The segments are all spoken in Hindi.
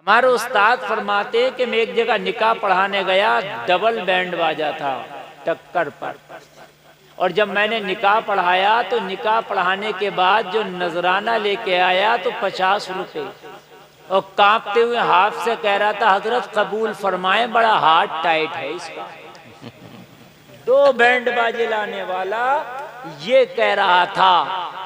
हमारे उस्ताद फरमाते कि मैं एक जगह निकाह पढ़ाने गया, डबल बैंड बाजा था टक्कर पर। और जब मैंने निकाह पढ़ाया तो निकाह पढ़ाने के बाद जो नजराना लेके आया तो 50 रुपए, और कांपते हुए हाथ से कह रहा था हजरत कबूल फरमाए, बड़ा हार्ट टाइट है इसका। 2 बैंड बाजे लाने वाला ये कह रहा था।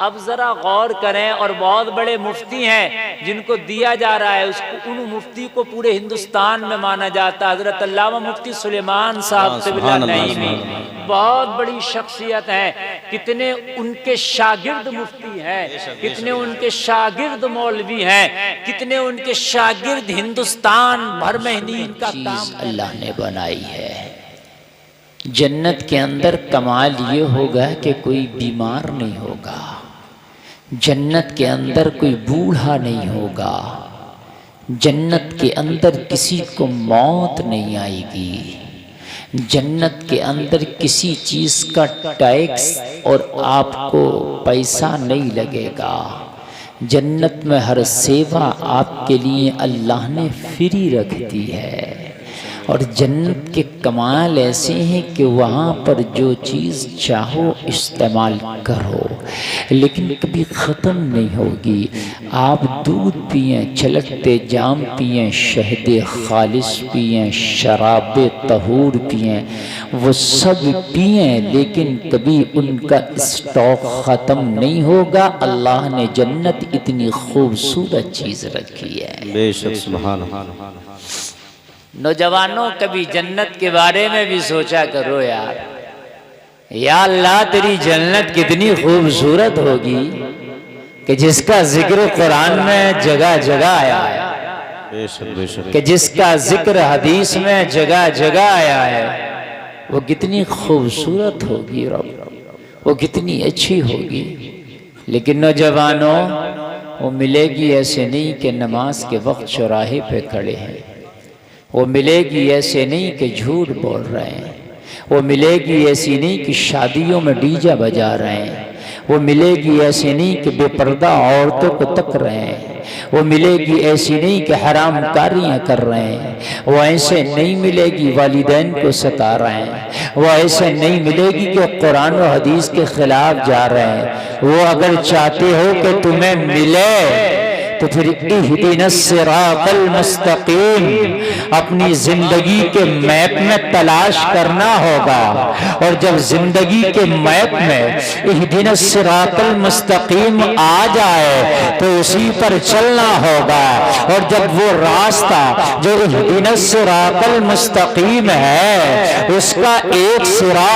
अब जरा गौर करें, और बहुत बड़े मुफ्ती हैं जिनको दिया जा रहा है, उसको उन मुफ्ती को पूरे हिंदुस्तान में माना जाता है। हजरत अल्लामा मुफ्ती सुलेमान साहब क़िबला नईमी बहुत बड़ी शख्सियत है। कितने उनके शागिर्द मुफ्ती हैं, कितने उनके शागिर्द मौलवी हैं, कितने उनके शागिर्द हिंदुस्तान भर में ही इनका काम अल्लाह ने बनाई है। जन्नत के अंदर कमाल ये होगा कि कोई बीमार नहीं होगा, जन्नत के अंदर कोई बूढ़ा नहीं होगा, जन्नत के अंदर किसी को मौत नहीं आएगी, जन्नत के अंदर किसी चीज़ का टैक्स और आपको पैसा नहीं लगेगा। जन्नत में हर सेवा आपके लिए अल्लाह ने फ्री रख दी है। और जन्नत के कमाल ऐसे हैं कि वहाँ पर जो चीज़ चाहो इस्तेमाल करो, लेकिन कभी ख़त्म नहीं होगी। आप दूध पिएं, छलकते जाम पिएं, शहद खालिस पिएं, शराब तहूर पिएं, वो सब पिएं, लेकिन कभी उनका स्टॉक ख़त्म नहीं होगा। अल्लाह ने जन्नत इतनी खूबसूरत चीज़ रखी है। बेशक सुभान अल्लाह। नौजवानों, कभी जन्नत के बारे में भी सोचा करो यार। या अल्लाह, तेरी जन्नत कितनी खूबसूरत होगी कि जिसका जिक्र कुरान में जगह जगह आया है, बेशक बेशक, कि जिसका जिक्र हदीस में जगह जगह आया है, वो कितनी खूबसूरत होगी रब, वो कितनी अच्छी होगी। लेकिन नौजवानों, वो मिलेगी ऐसे नहीं कि नमाज के वक्त चौराहे पे खड़े हैं, वो मिलेगी ऐसे नहीं कि झूठ बोल रहे हैं, वो मिलेगी ऐसी नहीं कि शादियों में डीजे बजा रहे हैं, वो मिलेगी ऐसी नहीं कि बेपर्दा औरतों को तक रहे हैं, वो मिलेगी ऐसी नहीं कि हराम कारियाँ कर रहे हैं, वो ऐसे नहीं मिलेगी वालिदैन को सता रहे हैं, वो ऐसे नहीं मिलेगी कि कुरान और हदीस के खिलाफ जा रहे हैं। वो अगर चाहते हो कि तुम्हें मिले तो फिर इहदिनस सिरातल मुस्तकीम अपनी जिंदगी के मैप में तलाश करना होगा। और जब जिंदगी के मैप में इहदिनस सिरातल मुस्तकीम आ जाए तो उसी पर चलना होगा। और जब वो रास्ता जो इहदिनस सिरातल मुस्तकीम है, उसका एक सिरा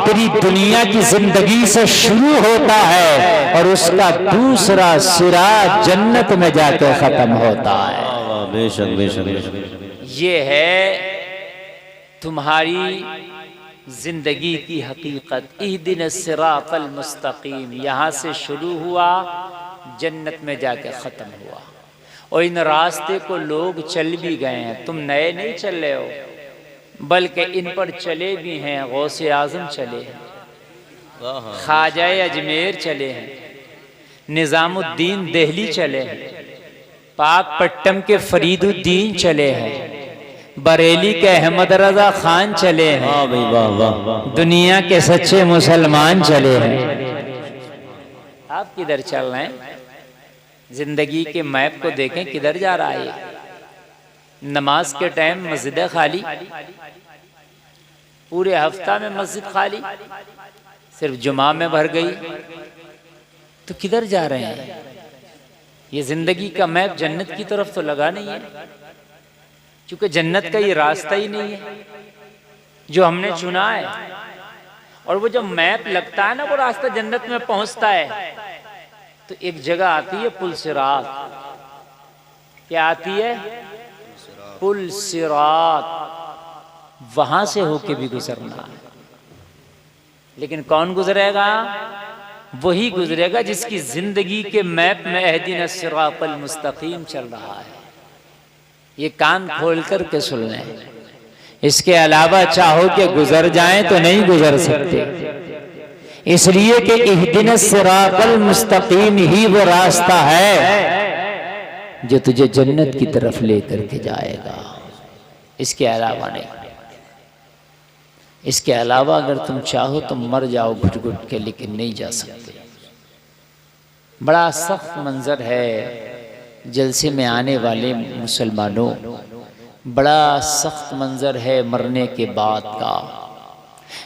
तेरी दुनिया की जिंदगी से शुरू होता है और उसका दूसरा सिरा जन्नत में जाकर खत्म होता है। बेशक बेशक, ये है तुम्हारी जिंदगी की हकीकत। इहदिनस सिरातल मुस्तकीम यहाँ से शुरू हुआ, जन्नत में जाकर खत्म हुआ। और इन रास्ते को लोग चल भी गए हैं, तुम नए नहीं चल रहे हो, बल्कि इन पर चले भी हैं। गौसे आजम चले हैं, ख्वाजा अजमेर चले हैं, निजामुद्दीन दिल्ली चले हैं, पाकपट्टम के फरीदुद्दीन चले हैं, बरेली के अहमद रजा खान चले हैं, वाह भाई वाह वाह, दुनिया के सच्चे मुसलमान चले हैं। आप किधर चल रहे हैं? जिंदगी के मैप को देखें, किधर जा रहा है। नमाज के टाइम मस्जिद खाली, पूरे हफ्ता में मस्जिद खाली, सिर्फ जुमा में भर गई, तो किधर जा रहे हैं? ये जिंदगी का मैप जन्नत की तरफ तो लगा नहीं है, क्योंकि जन्नत का ये रास्ता ही नहीं है जो हमने चुना है। और वो जब मैप लगता है ना, वो रास्ता जन्नत में पहुंचता है, तो एक जगह आती है पुल सिरात। क्या आती है? पुल सिरात। वहां से होके भी गुजरना है, लेकिन कौन गुजरेगा? वही गुजरेगा जिसकी जिंदगी के मैप में इहदिनस सिरातल मुस्तकीम चल रहा है। ये कान खोल कर के सुन लें, इसके अलावा चाहो कि गुजर जाएं तो नहीं गुजर सकते, इसलिए कि इहदिनस सिरातल मुस्तकीम ही वो रास्ता है जो तुझे जन्नत की तरफ लेकर के जाएगा, इसके अलावा नहीं। इसके अलावा अगर तुम चाहो तो मर जाओ घुट घुट के, लेकिन नहीं जा सकते। बड़ा सख्त मंजर है जलसे में आने वाले मुसलमानों, बड़ा सख्त मंजर है मरने के बाद का।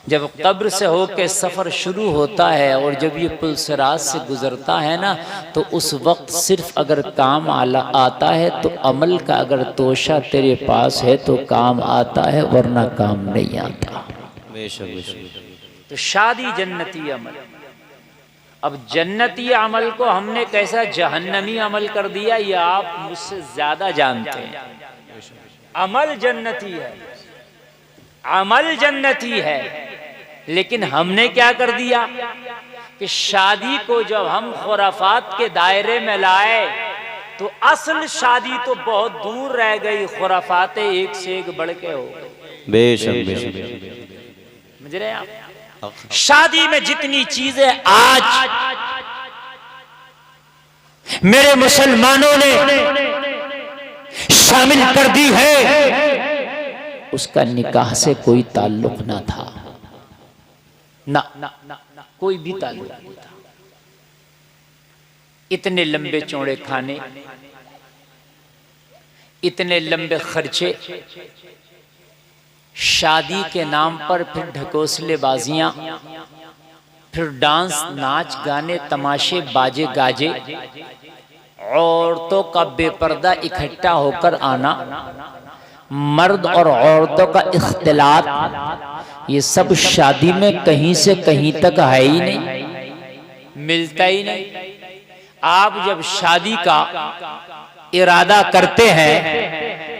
जब कब्र से होके सफ़र शुरू होता है और जब ये पुलसरात से गुज़रता है ना, तो उस वक्त सिर्फ अगर काम आता है तो अमल का अगर तोशा तेरे पास है तो काम आता है, वरना काम नहीं आता। तो शादी जन्नती अमल। अब जन्नती अमल को हमने कैसा जहन्नमी अमल कर दिया, ये आप मुझसे ज़्यादा जानते हैं। अमल जन्नती है, अमल जन्नती है, लेकिन हमने क्या कर दिया कि शादी को जब हम खुराफात के दायरे में लाए तो असल शादी तो बहुत दूर रह गई, खुराफातें एक से एक बढ़ के हो गई। बेशक बेशक, समझ रहे हैं आप? शादी में जितनी चीजें आज मेरे मुसलमानों ने शामिल कर दी है, उसका निकाह से कोई ताल्लुक ना था, ना कोई भी ताल्लुक नहीं था। इतने लंबे चौड़े खाने, इतने लंबे खर्चे, शादी के नाम पर फिर ढकोसलेबाजियां, फिर डांस, नाच, गाने, तमाशे, बाजे गाजे, औरतों का बेपर्दा इकट्ठा होकर आना, मर्द और औरतों का इख्तिलात, ये सब शादी में कहीं से कहीं तक है ही नहीं, मिलता ही नहीं। आप जब शादी का इरादा करते हैं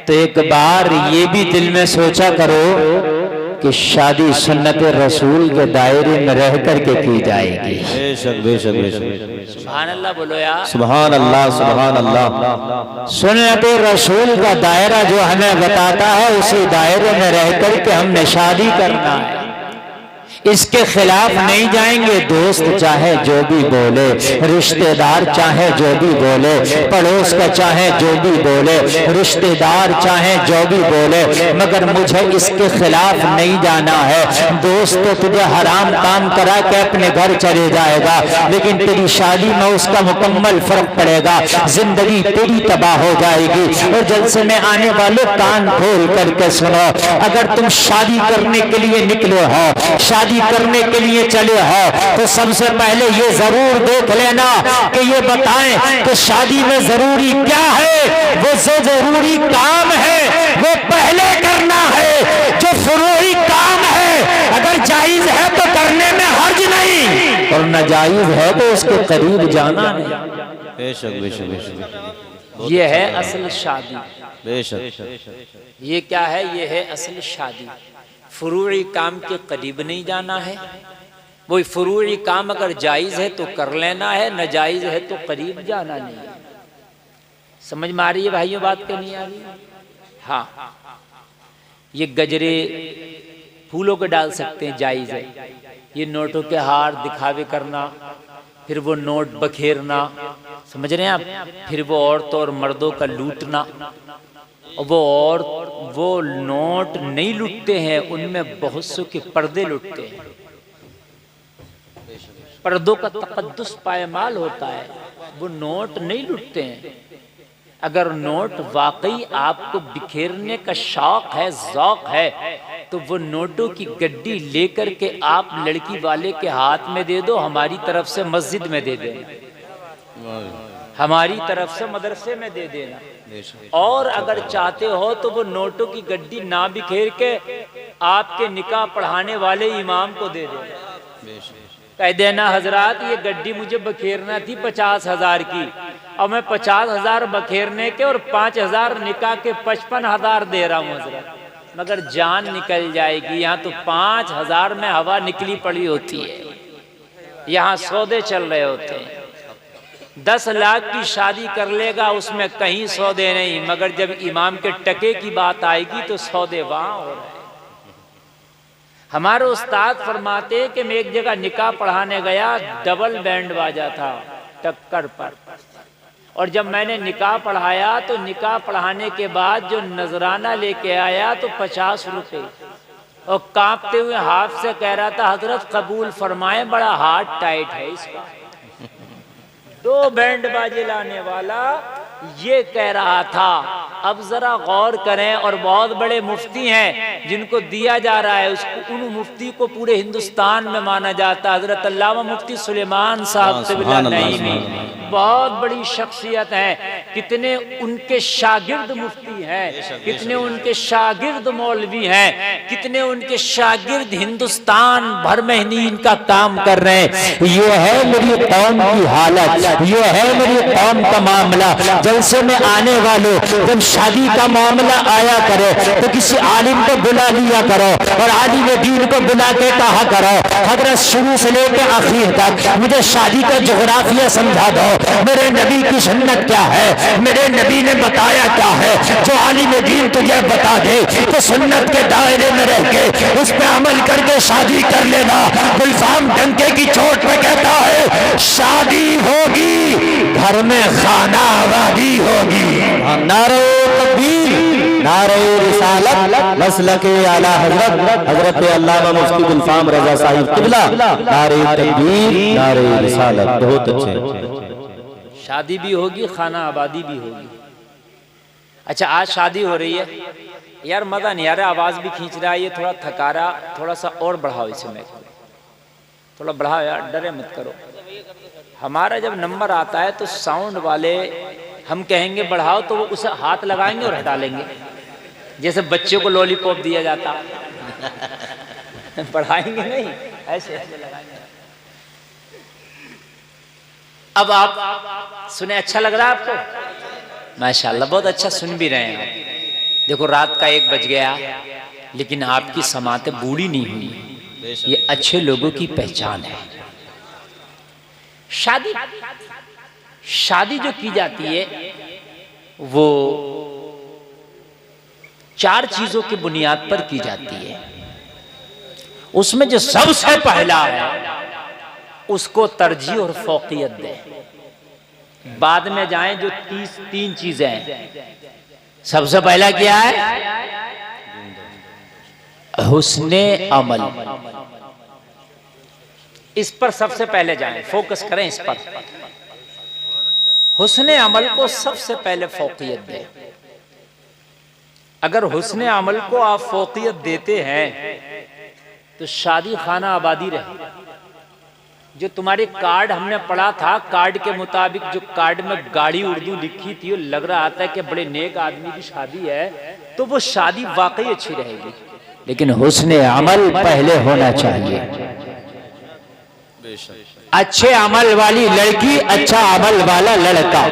तो एक बार ये भी दिल में सोचा करो कि शादी सुन्नत रसूल के दायरे में रह करके की जाएगी। बेशक बेशक बेशक, सुभान अल्लाह बोलो यार, सुभान अल्लाह सुभान अल्लाह। सुन्नत रसूल का दायरा जो हमें बताता है, उसी दायरे में रह करके हमने शादी करना है, इसके खिलाफ नहीं जाएंगे। दोस्त चाहे जो भी बोले, रिश्तेदार चाहे जो भी बोले, पड़ोस का चाहे जो भी बोले, रिश्तेदार चाहे जो भी बोले, मगर मुझे इसके खिलाफ नहीं जाना है। दोस्त तो तुझे हराम काम करा के अपने घर चले जाएगा, लेकिन तेरी शादी में उसका मुकम्मल फर्क पड़ेगा, जिंदगी तेरी तबाह हो जाएगी। और जलसे में आने वाले कान खोल करके सुनो, अगर तुम शादी करने के लिए निकले हो, शादी करने के लिए चले हो, तो सबसे पहले ये जरूर देख लेना कि ये बताएं कि शादी में जरूरी क्या है। वो जो जरूरी काम है वो पहले करना है, जो फुरूई काम है अगर जायज है तो करने में हर्ज नहीं, और नाजायज है तो उसके करीब जाना नहीं। बेशक बेशक बेशक, ये है असल शादी। बेशक ये क्या है? ये है असल शादी। फुरूई काम के करीब नहीं जाना है, वही फुरूई काम अगर जायज है तो कर लेना है, नाजायज है तो करीब जाना नहीं है। समझ में आ रही है भाइयों बात? के नहीं आ रही? हाँ, ये गजरे फूलों के डाल सकते हैं, जायज है। ये नोटों के हार दिखावे करना, फिर वो नोट बखेरना, समझ रहे हैं आप? फिर वो औरतों और मर्दों का लूटना, वो नोट नहीं लूटते हैं, उनमें बहुत सौ के पर्दे लूटते हैं। पर्दों का तकद्दुस पायमाल होता है, वो नोट नहीं लूटते हैं। अगर नोट वाकई आपको बिखेरने का शौक है, ज़ौक है, तो वो नोटों की गड्डी लेकर के आप लड़की वाले के हाथ में दे दो, हमारी तरफ से मस्जिद में दे देना, हमारी तरफ से मदरसे में दे देना। और अगर चाहते हो तो वो नोटों की गड्डी ना बिखेर के आपके निकाह पढ़ाने वाले इमाम को दे देना, कह देना हजरात ये गड्डी मुझे बखेरना थी 50,000 की, और मैं 50,000 बखेरने के और 5,000 निकाह के 55,000 दे रहा हूँ हजरात, मगर जान निकल जाएगी। यहाँ तो 5,000 में हवा निकली पड़ी होती है, यहाँ सौदे चल रहे होते हैं। 10 लाख की शादी कर लेगा, उसमें कहीं सौदे नहीं, मगर जब इमाम के टके की बात आएगी तो सौदे वहां हो रहे हैं। हमारे उस्ताद फरमाते कि मैं एक जगह निकाह पढ़ाने गया, डबल बैंड बाजा था टक्कर पर, और जब मैंने निकाह पढ़ाया तो निकाह पढ़ाने के बाद जो नजराना लेके आया तो 50 रुपए, और कांपते हुए हाथ से कह रहा था हजरत कबूल फरमाए, बड़ा हाथ टाइट है इसका। 2 बैंड बाजे लाने वाला ये कह रहा था। अब जरा गौर करें, और बहुत बड़े मुफ्ती हैं जिनको दिया जा रहा है, उसको, उन मुफ्ती को पूरे हिंदुस्तान में माना जाता है। हजरत अल्लामा मुफ्ती सुलेमान साहब क़िबला नईमी बहुत बड़ी शख्सियत है। कितने उनके शागिर्द मुफ्ती हैं, कितने उनके शागिर्द मौलवी हैं, कितने उनके शागिर्द हिंदुस्तान भर में ही इनका काम कर रहे हैं। ये है मेरी कौम की हालत, ये है मेरी कौम का मामला। जलसे में आने वालों, जब शादी का मामला आया करे तो किसी आलिम को बुला लिया करो, और आलिम दीन को बुला के कहा करो हजरत शुरू से लेकर आखिर तक मुझे शादी का जोग्राफिया समझा दो, मेरे नबी की सुन्नत क्या है, मेरे नबी ने बताया क्या है। जो आलिम दीन तुझे बता दे तो सुन्नत के दायरे में रह के उस पर अमल करके शादी कर लेना। गुलफाम डंके की चोट पे कहता है शादी होगी घर में खाना आबादी होगी। नारे तकबीर, नारे रिसालत, मसलक आला हजरत हजरत अल्लामा मुफ्ती गुलफाम रजा साहिब क़िबला, नारे तकबीर, नारे रिसालत। बहुत अच्छे। शादी भी होगी, खाना आबादी भी होगी। अच्छा, आज शादी हो रही है यार, मजा नहीं आ रहा, आवाज भी खींच रहा है, ये थोड़ा थका रहा, थोड़ा सा और बढ़ाओ इसे, मैं थोड़ा बढ़ाओ यार, डरे मत करो। हमारा जब नंबर आता है तो साउंड वाले हम कहेंगे बढ़ाओ तो वो उसे हाथ लगाएंगे और हटा लेंगे, जैसे बच्चे को लॉलीपॉप दिया जाता। बढ़ाएंगे नहीं, ऐसे ऐसे लगाएंगे। अब आप सुने, अच्छा लग रहा है आपको? माशाल्लाह, बहुत अच्छा सुन भी रहे हैं आप। देखो रात का 1 बज गया लेकिन आपकी समातें बूढ़ी नहीं हुई, ये अच्छे लोगों की पहचान है। शादी जो की जाती है वो 4 चीजों की बुनियाद पर की जाती है। उसमें जो सबसे पहला है उसको तरजीह और फौकियत दे, बाद में जाएं जो 3 चीजें हैं। सबसे पहला क्या है? हुस्ने अमल, इस पर सबसे पहले जाएं, फोकस करें इस पर। हुस्ने अमल को सबसे पहले फौकियत दें। अगर हुस्ने अमल को आप फौकियत देते हैं तो शादी खाना आबादी रहे। जो तुम्हारे कार्ड हमने पढ़ा था, कार्ड के मुताबिक जो कार्ड में गाड़ी उर्दू लिखी थी, लग रहा था कि बड़े नेक आदमी की शादी है, तो वो शादी वाकई अच्छी रहेगी, लेकिन हुस्ने अमल पहले होना चाहिए। अच्छे अमल वाली लड़की, अच्छा अमल वाला लड़का।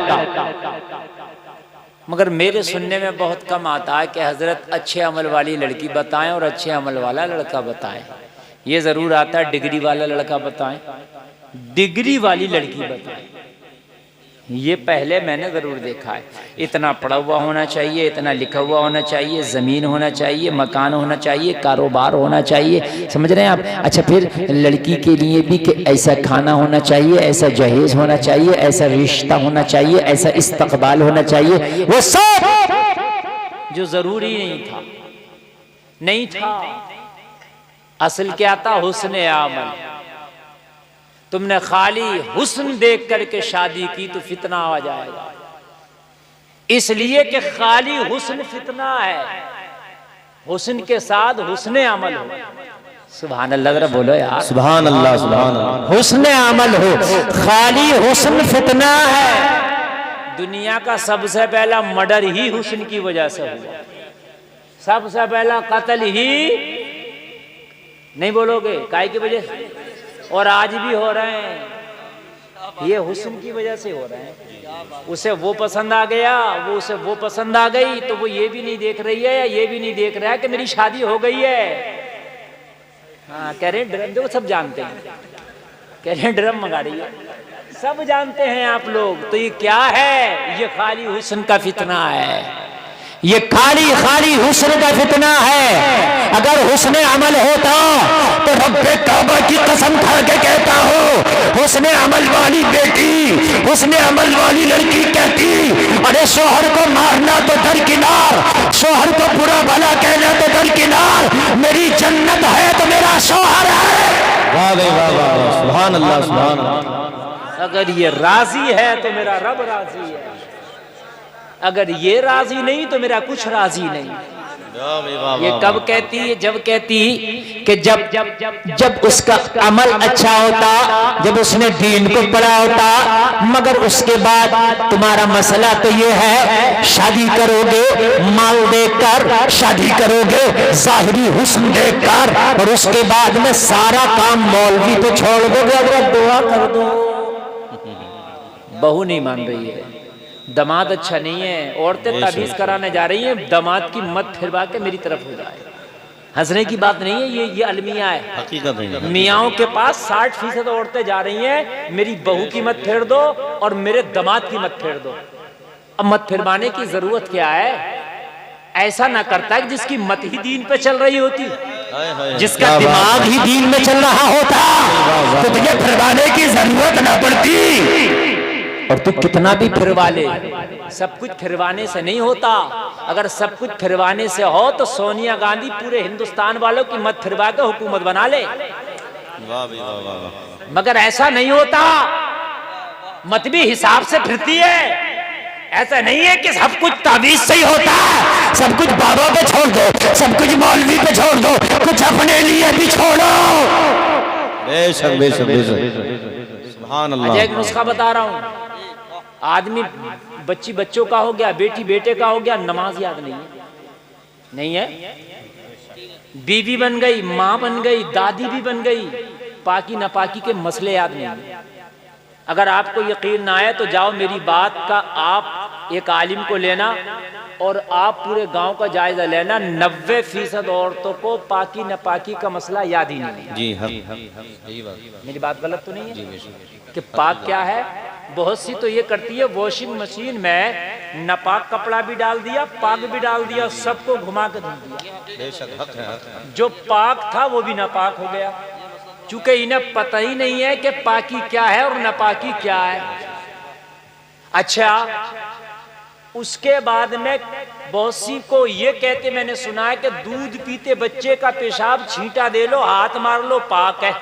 मगर मेरे सुनने में बहुत कम आता है कि हजरत अच्छे अमल वाली लड़की बताएं और अच्छे अमल वाला लड़का बताएं। ये जरूर आता है डिग्री वाला लड़का बताएं, डिग्री वाली लड़की बताएं। ये पहले मैंने जरूर देखा है। इतना पढ़ा हुआ होना चाहिए, इतना लिखा हुआ होना चाहिए, जमीन होना चाहिए, मकान होना चाहिए, कारोबार होना चाहिए, समझ रहे हैं आप। अच्छा, फिर लड़की के लिए भी कि ऐसा खाना होना चाहिए, ऐसा जहेज होना चाहिए, ऐसा रिश्ता होना चाहिए, ऐसा इस्तकबाल होना चाहिए। वो सब जो जरूरी नहीं था। असल क्या था? हुस्ने आमल। तुमने खाली हुस्न देख करके शादी की तो फितना आ जाएगा, इसलिए कि खाली हुस्न फितना है। हुस्न के साथ हुस्ने अमल हो। सुभान अल्लाह, जरा बोलो यार सुभान अल्लाह, सुभान अल्लाह। हुस्ने अमल हो, खाली हुस्न फितना है। दुनिया का सबसे पहला मर्डर ही हुस्न की वजह से हुआ, सबसे पहला कत्ल ही, नहीं बोलोगे काहे की वजह से? और आज भी हो रहे हैं, ये हुस्न की वजह से हो रहे हैं। उसे वो पसंद आ गया, उसे वो पसंद आ गई, तो वो ये भी नहीं देख रही है या ये भी नहीं देख रहा है कि मेरी शादी हो गई है। हाँ, कह रहे हैं ड्रम, जो सब जानते हैं, कह रहे हैं ड्रम मंगा रही है, सब जानते हैं आप लोग। तो ये क्या है? ये खाली हुस्न का फितना है। ये खाली खाली हुस्न का फितना है। अगर हुस्न अमल होता तो रब्बे काबा की कसम खा के कहता हो, हुस्न अमल वाली बेटी, हुस्न अमल वाली लड़की कहती, अरे शोहर को मारना तो दरकिनार, शोहर को बुरा भला कहना तो दरकिनार, मेरी जन्नत है तो मेरा शोहर है। वाह वाह वाह, सुभान अल्लाह सुभान अल्लाह। अगर ये राजी है तो मेरा रब राजी है, अगर ये राजी नहीं तो मेरा कुछ राजी नहीं। ये कब कहती है? जब कहती कि जब उसका अमल अच्छा होता, जब उसने दीन को पढ़ा होता, मगर उसके बाद तुम्हारा मसला तो ये है, शादी करोगे माल देकर, शादी करोगे जाहिरी हुस्न देखकर, और उसके बाद में सारा काम मौलवी पे छोड़ दोगे। अगर दुआ कर दो, बहू नहीं मान रही है, दामाद अच्छा नहीं है, औरतें ताबीज कराने जा रही हैं, दामाद की मत फिरवा के मेरी तरफ हो जाए। हंसने की बात नहीं है, ये अलमिया है, हकीकत है। मियाओं के पास 60% औरतें जा रही हैं, मेरी बहू की मत फेर दो और मेरे दामाद की मत फेर दो। अब मत फिरवाने की जरूरत क्या है? ऐसा ना करता है जिसकी मत ही दीन पे चल रही होती, जिसका दिमाग ही दीन में चल रहा होता, तो तुझे फिरवाने की जरूरत ना पड़ती। और तू कितना भी फिरवा ले, सब कुछ फिरवाने से नहीं होता। अगर सब कुछ फिरवाने से हो तो सोनिया गांधी पूरे हिंदुस्तान वालों की मत फिरवा के हुकूमत बना ले। मगर ऐसा नहीं होता, मत भी हिसाब से फिरती है। ऐसा नहीं है कि सब कुछ ताबीज से ही होता है, सब कुछ बाबा पे छोड़ दो, सब कुछ मौलवी पे छोड़ दो, कुछ अपने लिए भी छोड़ो। बेशक बेशक बेशक, सुभान अल्लाह। एक नुस्खा बता रहा हूँ, आदमी बच्ची बच्चों का हो गया, बेटी बेटे का हो गया, नमाज याद नहीं है, बीवी बन गई, माँ बन गई, दादी भी बन गई, पाकी नापाकी के मसले याद नहीं। अगर आपको यकीन ना आए तो जाओ मेरी बात का आप एक आलिम को लेना और आप पूरे गांव का जायजा लेना, 90% औरतों को पाकी नापाकी का मसला याद ही नहीं। जी हाँ, मेरी बात गलत तो नहीं है कि पाक क्या है? बहुत सी तो ये करती है, वॉशिंग मशीन में नापाक कपड़ा भी डाल दिया, पाक भी डाल दिया, सबको घुमा के धुल दिया। जो पाक था वो भी नापाक हो गया, चूंकि इन्हें पता ही नहीं है कि पाकी क्या है और नापाकी क्या है। अच्छा, उसके बाद में बहुत सी को ये कहते, मैंने सुना है कि दूध पीते बच्चे का पेशाब छींटा दे लो, हाथ मार लो, पाक है।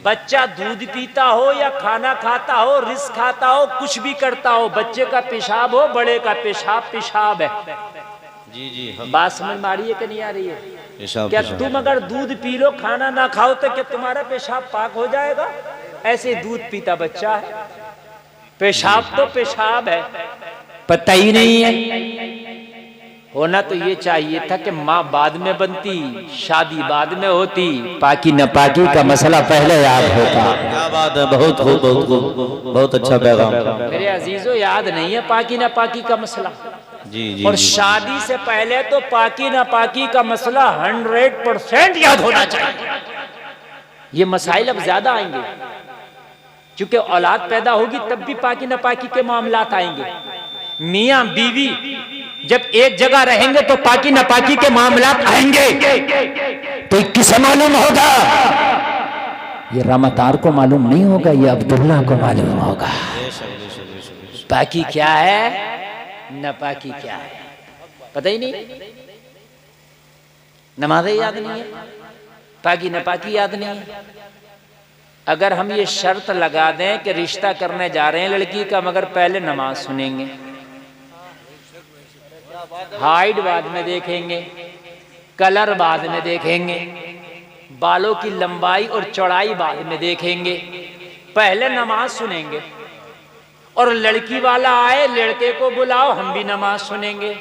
बच्चा दूध पीता हो या खाना खाता हो, रिस्क खाता हो, कुछ भी करता हो, बच्चे का पेशाब हो, बड़े का पेशाब पेशाब है। जी जी, बात समझ में आ रही है कि नहीं आ रही है? क्या तुम अगर दूध पी लो, खाना ना खाओ, तो क्या तुम्हारा पेशाब पाक हो जाएगा? ऐसे दूध पीता बच्चा है, पेशाब तो पेशाब है, पता ही नहीं है। होना तो ये चाहिए था कि माँ बाद में बनती, शादी बाद में होती, पाकी नापाकी का मसला पहले याद होता। क्या बात है, बहुत खूब बहुत खूब, बहुत अच्छा पैगाम। मेरे अजीजों, याद नहीं है पाकी नापाकी का मसला। जी जी, और शादी से पहले तो पाकी नापाकी का मसला 100% याद होना चाहिए। ये मसाइल अब ज्यादा आएंगे, क्योंकि औलाद पैदा होगी तब भी पाकी नापाकी के मामलात आएंगे। मियाँ बीवी जब एक जगह रहेंगे तो पाकी नापाकी के मामलात आएंगे। तो किसे मालूम होगा? ये रामतार को मालूम नहीं होगा, ये अब्दुल्ला को मालूम होगा। पाकी क्या है, नापाकी क्या है, पता ही नहीं। नमाज़ें याद नहीं है, पाकी नापाकी याद नहीं है। अगर हम ये शर्त लगा दें कि रिश्ता करने जा रहे हैं लड़की का, मगर पहले नमाज सुनेंगे, हाइट बाद में देखेंगे, कलर बाद में देखेंगे, बालों की लंबाई और चौड़ाई बाद में देखेंगे, पहले नमाज सुनेंगे। और लड़की वाला आए, लड़के को बुलाओ, हम भी नमाज सुनेंगे।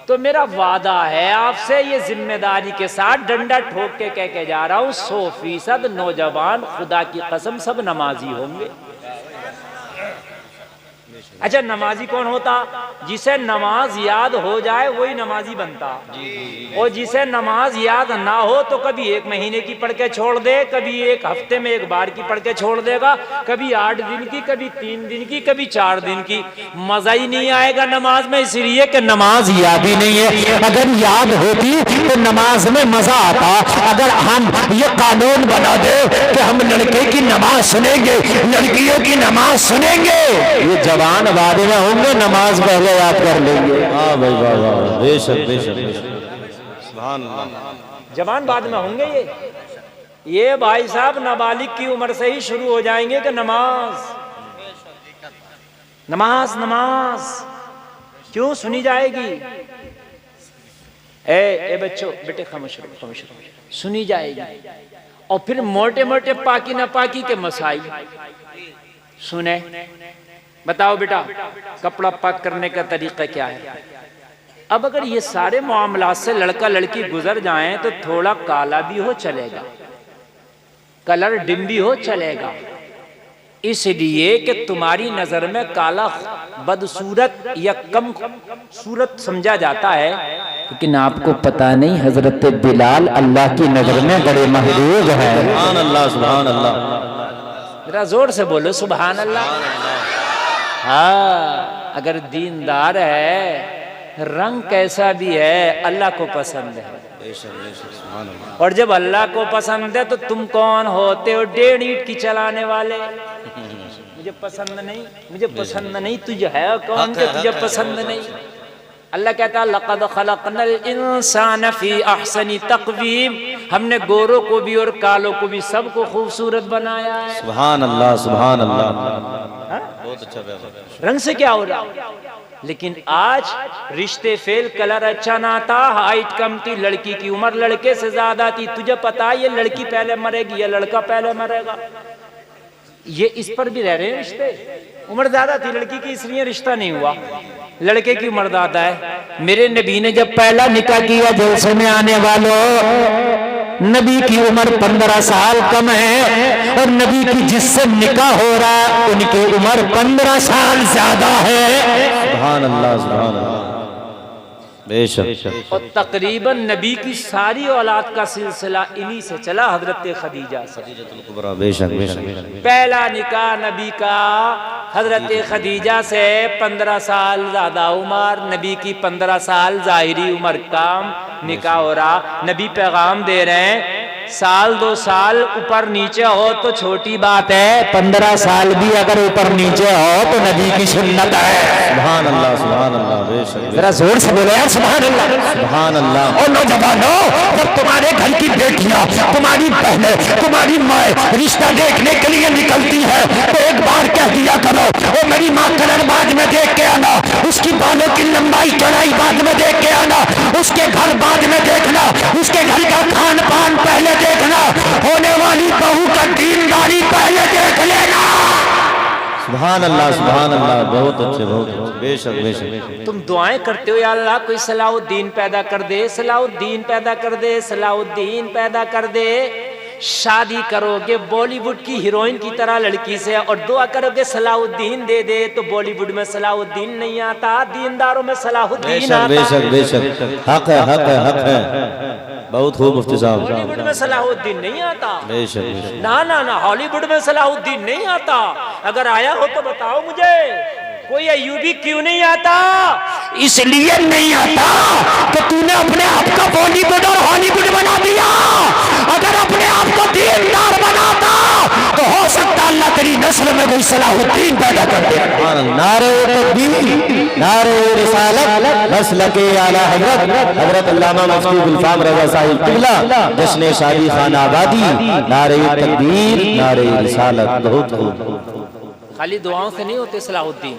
तो मेरा वादा है आपसे, ये जिम्मेदारी के साथ डंडा ठोक के कह के जा रहा हूं, 100% नौजवान खुदा की कसम सब नमाजी होंगे। अच्छा, नमाजी कौन होता? जिसे नमाज याद हो जाए वही नमाजी बनता। और जिसे नमाज याद ना हो तो कभी 1 महीने की पढ़ के छोड़ दे, कभी 1 हफ्ते में 1 बार की पढ़ के छोड़ देगा, कभी 8 दिन की, कभी 3 दिन की, कभी 4 दिन की। मजा ही नहीं आएगा नमाज में, इसलिए कि नमाज याद ही नहीं है। अगर याद होती तो नमाज में मजा आता। अगर हम ये कानून बना दे कि हम लड़के की नमाज सुनेंगे, लड़कियों की नमाज सुनेंगे, ये जवान बाद में होंगे, नमाज पहले याद कर लेंगे। हाँ भाई, वाह वाह, बेशक बेशक, सुभान अल्लाह। जवान बाद में होंगे ये भाई साहब नाबालिग की उम्र से ही शुरू हो जाएंगे कि नमाज नमाज नमाज क्यों सुनी जाएगी? ए बच्चों, बेटे खामोश रहो, खामोश रहो, सुनी जाएगी। और फिर मोटे मोटे पाकी ना पाकी के मसाइल सुने। बताओ बेटा, कपड़ा पाक करने का तरीका क्या है? अब अगर ये सारे मामलात से लड़का लड़की गुजर जाएं तो थोड़ा काला भी हो चलेगा, कलर डिम भी हो चलेगा, इसलिए कि तुम्हारी नजर में काला बदसूरत या कम सूरत समझा जाता है। लेकिन आपको पता नहीं हजरत बिलाल अल्लाह की नजर में बड़े महबूब है। सुभान अल्लाह, सुभान अल्लाह। जरा जोर से बोलो सुभान अल्लाह। हाँ, अगर दीनदार है, रंग कैसा भी है, अल्लाह को पसंद है। और जब अल्लाह को पसंद है तो तुम कौन होते हो? 1.5 ईंट की चलाने वाले। मुझे पसंद नहीं, मुझे पसंद नहीं, तुझे है कौन के तुझे पसंद नहीं? अल्लाह कहता है लक़द ख़लक़नल इंसान फ़ी अहसनी तक़वीम, हमने गोरों को भी और कालों को भी सबको खूबसूरत बनाया है। सुभान अल्लाह, सुभान अल्लाह। बहुत अच्छा व्यवहार। रंग से क्या हो रहा? लेकिन आज रिश्ते फेल, कलर अच्छा ना था, हाइट कम थी, लड़की की उम्र लड़के से ज्यादा थी। तुझे पता है ये लड़की पहले मरेगी या लड़का पहले मरेगा? ये इस पर भी रह रहे हैं रिश्ते। उम्र ज्यादा थी लड़की की, इसलिए रिश्ता नहीं हुआ। लड़के की उम्र ज्यादा है। मेरे नबी ने जब पहला निकाह किया, जलसे में आने वालों, नबी की उम्र 15 साल कम है और नबी की जिससे निकाह हो रहा है उनकी उम्र 15 साल ज्यादा है। सुभान अल्लाह, सुभान अल्लाह, बेशक। और तकरीबन नबी की सारी औलाद का सिलसिला इन्हीं से चला, हजरत खदीजा से। बेशक बेशक। पहला निकाह नबी का हजरत खदीजा से 15 साल ज्यादा उम्र, नबी की 15 साल जाहिरी उम्र कम, निकाह हो रहा। नबी पैगाम दे रहे हैं, साल 2 साल ऊपर नीचे हो तो छोटी बात है, 15 साल भी अगर ऊपर नीचे हो तो नबी की सुन्नत है। सुभान अल्लाह, सुभान अल्लाह, बेशक। जरा जोर से बोलो यार, सुभान अल्लाह, सुभान अल्लाह। और नौजवानों, जब तुम्हारे घर की बेटियां, तुम्हारी बहनें, तुम्हारी माँ रिश्ता देखने के लिए निकलती है तो एक बार कह दिया करो, वो मेरी माँ कलर बाद में देख के आना, उसकी बालों की लंबाई चौड़ाई बाद में देख के आना, उसके घर बाद में देखना, उसके घर का खान पान पहले देखना, होने वाली बहू का दीनदारी पहले देख लेना। सुभान अल्लाह, सुभान अल्लाह, बहुत अच्छे, बहुत अच्छे, बेशक बेशक। तुम दुआएं करते हो या अल्लाह कोई सलाहुद्दीन पैदा कर दे, सलाहुद्दीन पैदा कर दे, सलाहुद्दीन पैदा कर दे। शादी करोगे बॉलीवुड की हीरोइन की तरह लड़की से और दुआ करोगे सलाहुद्दीन दे दे, तो बॉलीवुड में सलाहुद्दीन नहीं आता, दीनदारों में सलाहुद्दीन आता। बेशक बेशक, हक है, हक है, हक है। बहुत खूब मुफ्ती साहब। बॉलीवुड में सलाहुद्दीन नहीं आता। बेशक। ना ना ना, हॉलीवुड में सलाहुद्दीन नहीं आता। अगर आया हो तो बताओ मुझे, कोई अय्यूबी क्यों नहीं आता? इसलिए नहीं आता कि तूने अपने आप को बॉलीवुड और हॉलीवुड बना दिया। अगर अपने आप को दीनदार बनाता तो हो सकता अल्लाह तेरी नस्ल में कोई सलाहुद्दीन पैदा कर दे। नारे तकबीर, नारे रिसालत, मसलके आला हजरत हजरत अल्लामा मुफ्ती गुलफाम रजा साहिब किबला, जश्न शादी खाना आबादी, नारे तकबीर, नारे रिसालत। बहुत खूब। खाली दुआओं से नहीं होते सलाहुद्दीन,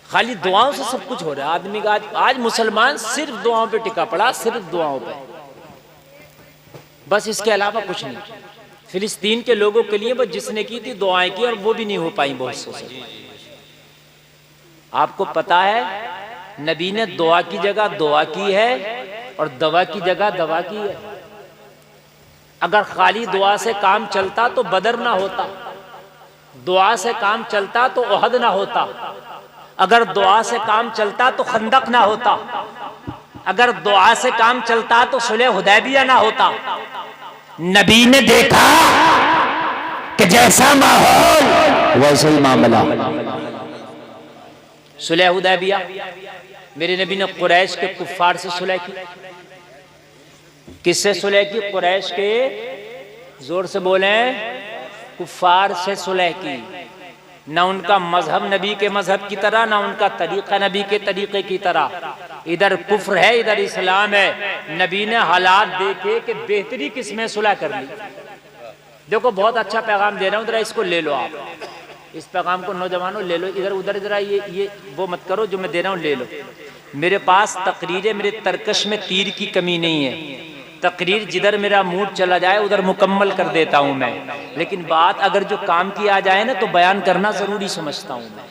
खाली दुआओं से सब कुछ हो रहा है। आदमी का आज मुसलमान सिर्फ दुआओं पे टिका पड़ा, सिर्फ दुआओं पे, बस इसके अलावा कुछ नहीं। फिलिस्तीन के लोगों के लिए बस जिसने की थी दुआएं की, और वो भी नहीं हो पाई बहुत से। आपको पता है नबी ने दुआ की जगह दुआ की है और दवा की जगह दवा की है। अगर खाली दुआ से काम चलता तो बदर ना होता। दुआ से काम चलता तो ओहद ना होता, अगर दुआ से काम चलता तो खंदक ना होता, अगर दुआ से काम चलता तो सुलह हुदैबिया ना होता। नबी ने देखा कि जैसा माहौल वैसे ही मामला। सुलह हुदैबिया, मेरे नबी ने कुरैश के कुफ्फार से सुलह की। किससे सुलह की? कुरैश के, जोर से बोले, कुफ्फार से सुलह की। ना उनका मजहब नबी के मजहब की तरह, ना उनका तरीका नबी के तरीके की तरह। इधर कुफ्र है, इधर इस्लाम है। नबी ने हालात देखे कि बेहतरी किसमें सुलह कर ली। देखो बहुत अच्छा पैगाम दे रहा हूं, जरा इसको ले लो आप, इस पैगाम को नौजवानों ले लो। इधर उधर जरा ये वो मत करो, जो मैं दे रहा हूं ले लो। मेरे पास तकरीरें, मेरे तरकश में तीर की कमी नहीं है। तकरीर जिधर मेरा मूड चला जाए उधर मुकम्मल कर देता हूं मैं, लेकिन बात अगर जो काम की आ जाए ना तो बयान करना जरूरी समझता हूं मैं।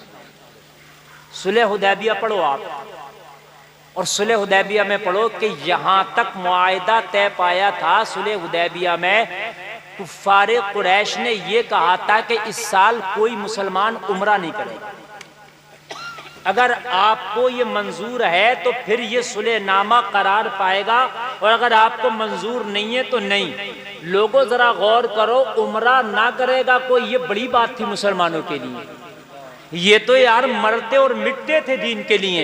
सुलह हुदैबिया पढ़ो आप, और सुलह हुदैबिया में पढ़ो कि यहां तक मुआहिदा तय पाया था। सुलह हुदैबिया में कुफ्फारे कुरैश ने यह कहा था कि इस साल कोई मुसलमान उम्रा नहीं करेगा। अगर आपको ये मंजूर है तो फिर ये सुलह नामा करार पाएगा, और अगर आपको मंजूर नहीं है तो नहीं। लोगों जरा गौर करो, उम्रा ना करेगा कोई, ये बड़ी बात थी मुसलमानों के लिए। ये तो यार मरते और मिटते थे दीन के लिए।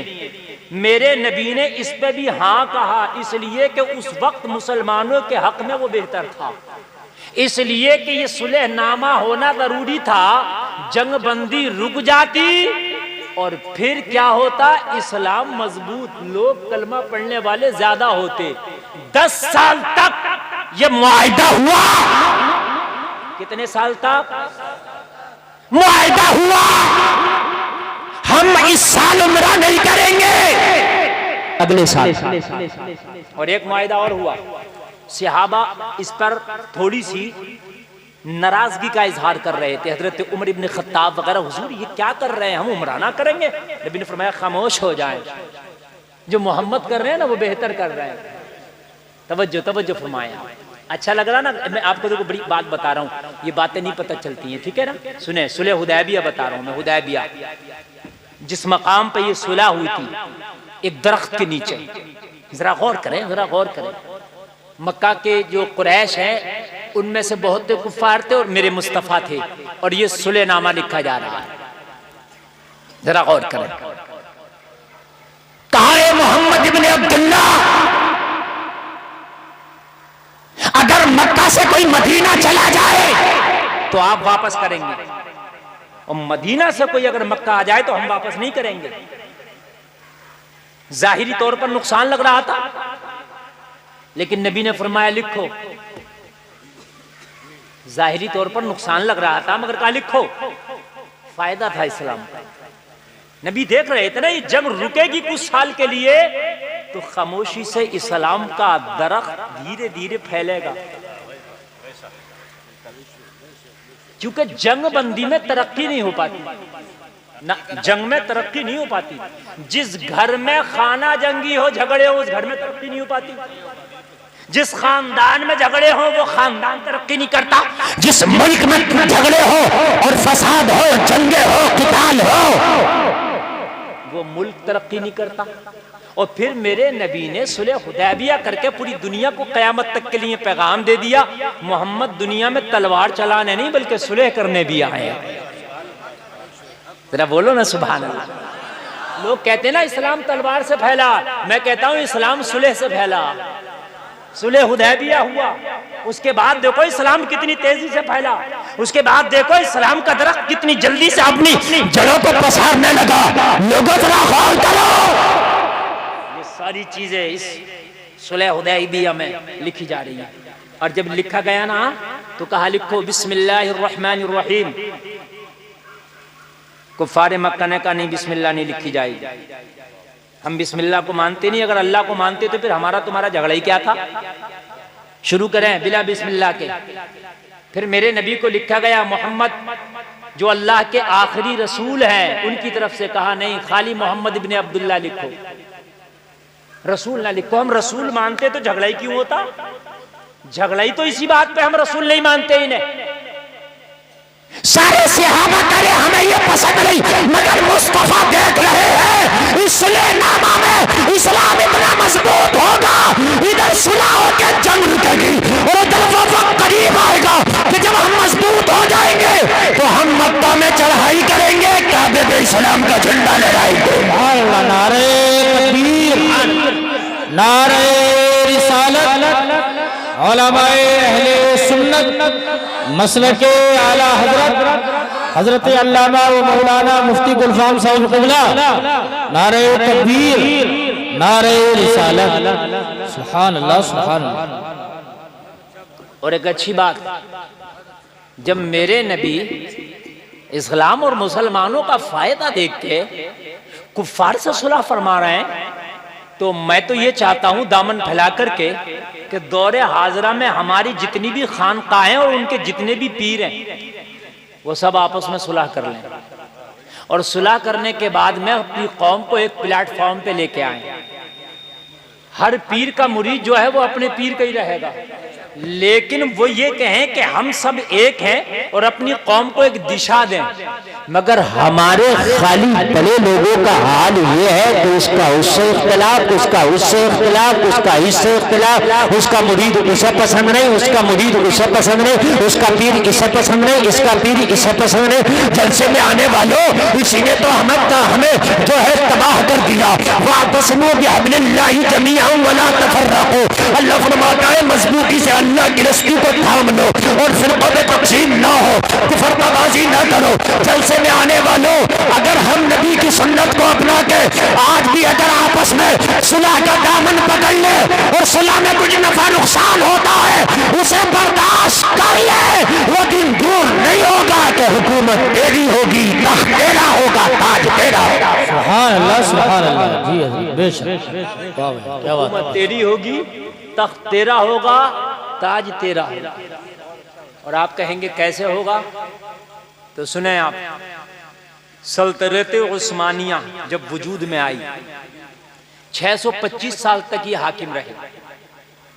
मेरे नबी ने इस पे भी हाँ कहा, इसलिए कि उस वक्त मुसलमानों के हक में वो बेहतर था, इसलिए कि ये सुलह नामा होना जरूरी था। जंगबंदी रुक जाती और फिर क्या होता? इस्लाम मजबूत, लोग कलमा पढ़ने वाले ज्यादा होते। 10 साल तक ये मुआहिदा हुआ। कितने साल तक मुआहिदा हुआ? हम इस साल उम्रा नहीं करेंगे, अगले साल। और एक मुआहिदा और हुआ। सहाबा इस पर थोड़ी सी नाराजगी का इजहार कर रहे थे। हजरत उमर इब्न खत्ताब वगैरह, हुजूर ये क्या कर रहे हैं, हम उम्रा ना करेंगे। नबी ने फरमाया खामोश हो जाएं, जो मोहम्मद कर रहे हैं ना वो बेहतर कर रहे हैं। तवज्जो तवज्जो फरमाया। अच्छा लग रहा ना? मैं आपको देखो बड़ी बात बता रहा हूँ, ये बातें नहीं पता चलती हैं, ठीक है ना? सुने, सुलह हुदैबिया बता रहा हूँ मैं। हुदैबिया जिस मकाम पे ये सुलह हुई थी, एक दरख्त के नीचे। जरा गौर करें, जरा गौर करें। मक्का के जो कुरैश हैं उनमें से बहुत कुफ्फार थे और मेरे मुस्तफ़ा थे, और ये सुलहनामा लिखा जा रहा है। जरा गौर करें। कहा है मोहम्मद इब्न अब्दुल्ला, अगर मक्का से कोई मदीना चला जाए तो आप वापस करेंगे, और मदीना से कोई अगर मक्का आ जाए तो हम वापस नहीं करेंगे। जाहिरी तौर पर नुकसान लग रहा था, लेकिन नबी ने फरमाया लिखो। जाहिरी तौर पर नुकसान लग रहा था, मगर कहा लिखो, फायदा था इस्लाम का। नबी देख रहे थे ना ये जंग रुकेगी कुछ साल के लिए, तो खामोशी से इस्लाम का दरख्त धीरे धीरे फैलेगा। क्योंकि जंग बंदी में तरक्की नहीं हो पाती ना, जंग में तरक्की नहीं हो पाती। जिस घर में खाना जंगी हो, झगड़े हो, उस घर में तरक्की नहीं हो पाती। जिस खानदान में झगड़े हो वो खानदान तरक्की नहीं करता। जिस मुल्क में झगड़े हो और फसाद हो, जंगे हो, किताल हो, वो मुल्क तरक्की नहीं करता। और फिर मेरे नबी ने सुलह हुदैबिया करके पूरी दुनिया को कयामत तक के लिए पैगाम दे दिया, मोहम्मद दुनिया में तलवार चलाने नहीं बल्कि सुलह करने भी आए। जरा बोलो ना सुभान अल्लाह। लोग कहते हैं ना इस्लाम तलवार से फैला, मैं कहता हूं इस्लाम सुलह से फैला। सुलह हुदैबिया हुआ, उसके बाद देखो इस्लाम कितनी तेजी से फैला। उसके बाद देखो इस्लाम का दरख्त कितनी जल्दी से अपनी जड़ों को पसारने लगा। लोगों जरा गौर करो, ये सारी चीजें इस सुलह हुदैबिया में लिखी जा रही है। और जब लिखा गया ना तो कहा लिखो बिस्मिल्लाहिर्रहमानिर्रहीम। कुफ्फारे मक्का ने कहा नहीं, बिस्मिल्लाह नहीं लिखी जाएगी, हम बिस्मिल्लाह को मानते नहीं। अगर अल्लाह को मानते तो फिर हमारा तुम्हारा झगड़ा ही क्या था? शुरू करें बिला बिस्मिल्लाह के। फिर मेरे नबी को लिखा गया मोहम्मद जो अल्लाह के आखिरी रसूल हैं, उनकी तरफ से कहा नहीं, खाली मोहम्मद इब्न अब्दुल्ला लिखो, रसूल ना लिखो। हम रसूल मानते तो झगड़ा ही क्यों होता? झगड़ा ही तो इसी बात पे हम रसूल नहीं मानते इन्हें। सारे सहाबा करे हमें ये पसंद नहीं, मगर मुस्तफा देख रहे हैं इसलिए नामा में इस्लाम इतना मजबूत होगा, इधर सुलह होकर जंग रुकेगी और उधर वो वक्त करीब आएगा कि जब हम मजबूत हो जाएंगे तो हम मक्का में चढ़ाई करेंगे, काबे पे इस्लाम का झंडा लहराएंगे। नारे तकबीर, नारे रिसालत, उलमाए अहले सुन्नत मसलके आला हजरत अल्लामा व मौलाना मुफ्ती गुलफाम साहिब क़िबला, नारे तकबीर, नारे रिसालत, सुभान अल्लाह सुभान अल्लाह। और एक अच्छी बात, जब मेरे नबी इस्लाम और मुसलमानों का फायदा देख के कुफ्फार से सुलह फरमा रहे हैं, तो मैं तो ये चाहता हूं दामन फैला करके कि दौरे हाजरा में हमारी जितनी भी खानकाहें और उनके जितने भी पीर हैं वो सब आपस में सुलह कर लें, और सुलह करने के बाद में अपनी कौम को एक प्लेटफॉर्म पे लेके आए। हर पीर का मुरीद जो है वो अपने पीर का ही रहेगा, लेकिन वो ये कहें कि हम सब एक हैं और अपनी कौम को एक दिशा दें। मगर हमारे खाली बड़े लोगों का हाल ये है कि उसका उससे इख्तिलाफ, उसका उससे इख्तिलाफ, उसका इससे इख्तिलाफ, उसका मुरीद उसे पसंद नहीं, उसका मुरीद उसे पसंद नहीं, उसका पीर इसे पसंद नहीं, इसका पीर इसे पसंद नहीं। जलसे में आने वालों इसी ने तो हमें जो है तबाह कर दिया। वातसिमू बिहब्लिल्लाहि जमीअन वला तफर्रकू, अल्लाह फरमाता है मजबूती से अल्लाह की रस्सी को थाम लो और फिरकों में तकसीम ना हो, कुफरबाजी ना करो। जलसे में आने वालों अगर हम नबी की सुन्नत को अपना के आज भी अगर आपस में सुलह का दामन पकड़ ले और सुलह में कुछ नफा नुकसान होता है उसे बर्दाश्त कर ले, वो दिन दूर नहीं होगा कि हुकूमत तेरी होगी, तख्त तेरा होगा, ताज तेरा होगा। सुभान अल्लाह सुभान अल्लाह। जी बेशक, क्या बात, हुकूमत तेरी होगी, तख्त तेरा होगा, ताज तेरा होगा। और आप कहेंगे कैसे होगा, तो सुने आप, सल्तनत उस्मानिया जब वजूद में आई 625 साल तक ये हाकिम रहे।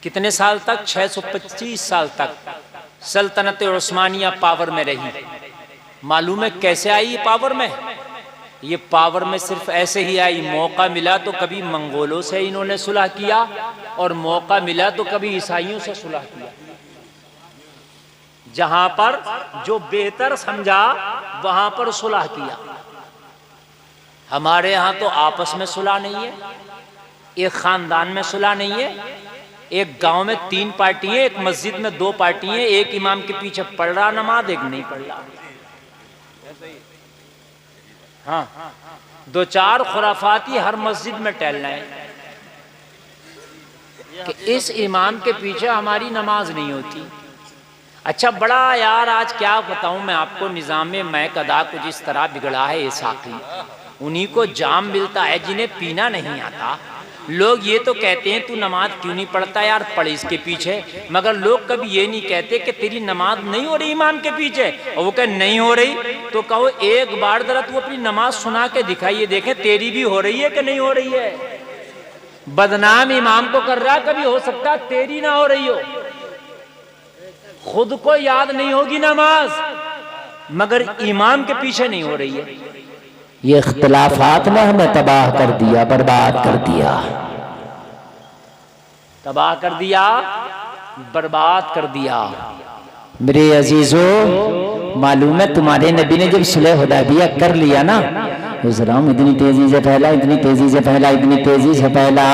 कितने साल तक? 625 साल तक सल्तनत उस्मानिया पावर में रही। मालूम है कैसे आई ये पावर में? ये पावर में सिर्फ ऐसे ही आई, मौका मिला तो कभी मंगोलों से इन्होंने सुलह किया और मौका मिला तो कभी ईसाइयों से सुलह किया। जहां पर जो बेहतर समझा वहां पर सुलह किया। हमारे यहां तो आपस में सुलह नहीं है, एक खानदान में सुलह नहीं है, एक गांव में 3 पार्टी है, एक मस्जिद में 2 पार्टी है, एक इमाम के पीछे पढ़ रहा नमाज, एक नहीं पढ़ रहा। हाँ, 2-4 खुराफाती हर मस्जिद में टहल रहे हैं कि इस इमाम के पीछे हमारी नमाज नहीं होती। अच्छा बड़ा यार, आज क्या बताऊं मैं आपको, निज़ाम मैं कदा कुछ इस तरह बिगड़ा है ये साकी। उन्हीं को जाम मिलता है जिन्हें पीना नहीं आता। लोग ये तो कहते हैं तू नमाज क्यों नहीं पढ़ता यार, पढ़ इसके पीछे, मगर लोग कभी ये नहीं कहते कि तेरी नमाज नहीं हो रही इमाम के पीछे, और वो कहे नहीं हो रही तो कहो एक बार जरा तू अपनी नमाज सुना के दिखाइए, देखे तेरी भी हो रही है कि नहीं हो रही है। बदनाम इमाम को कर रहा, कभी हो सकता तेरी ना हो रही हो। खुद को याद नहीं होगी नमाज, मगर इमाम के पीछे नहीं हो रही है। ये इख्तिलाफात ने हमें तबाह कर दिया, बर्बाद कर दिया, तबाह कर दिया, बर्बाद कर दिया। मेरे अजीजों, मालूम है तुम्हारे नबी ने जब सुलह हुदैबिया कर लिया ना, इस्लाम इतनी तेजी से फैला, इतनी तेजी से फैला, इतनी तेजी से फैला,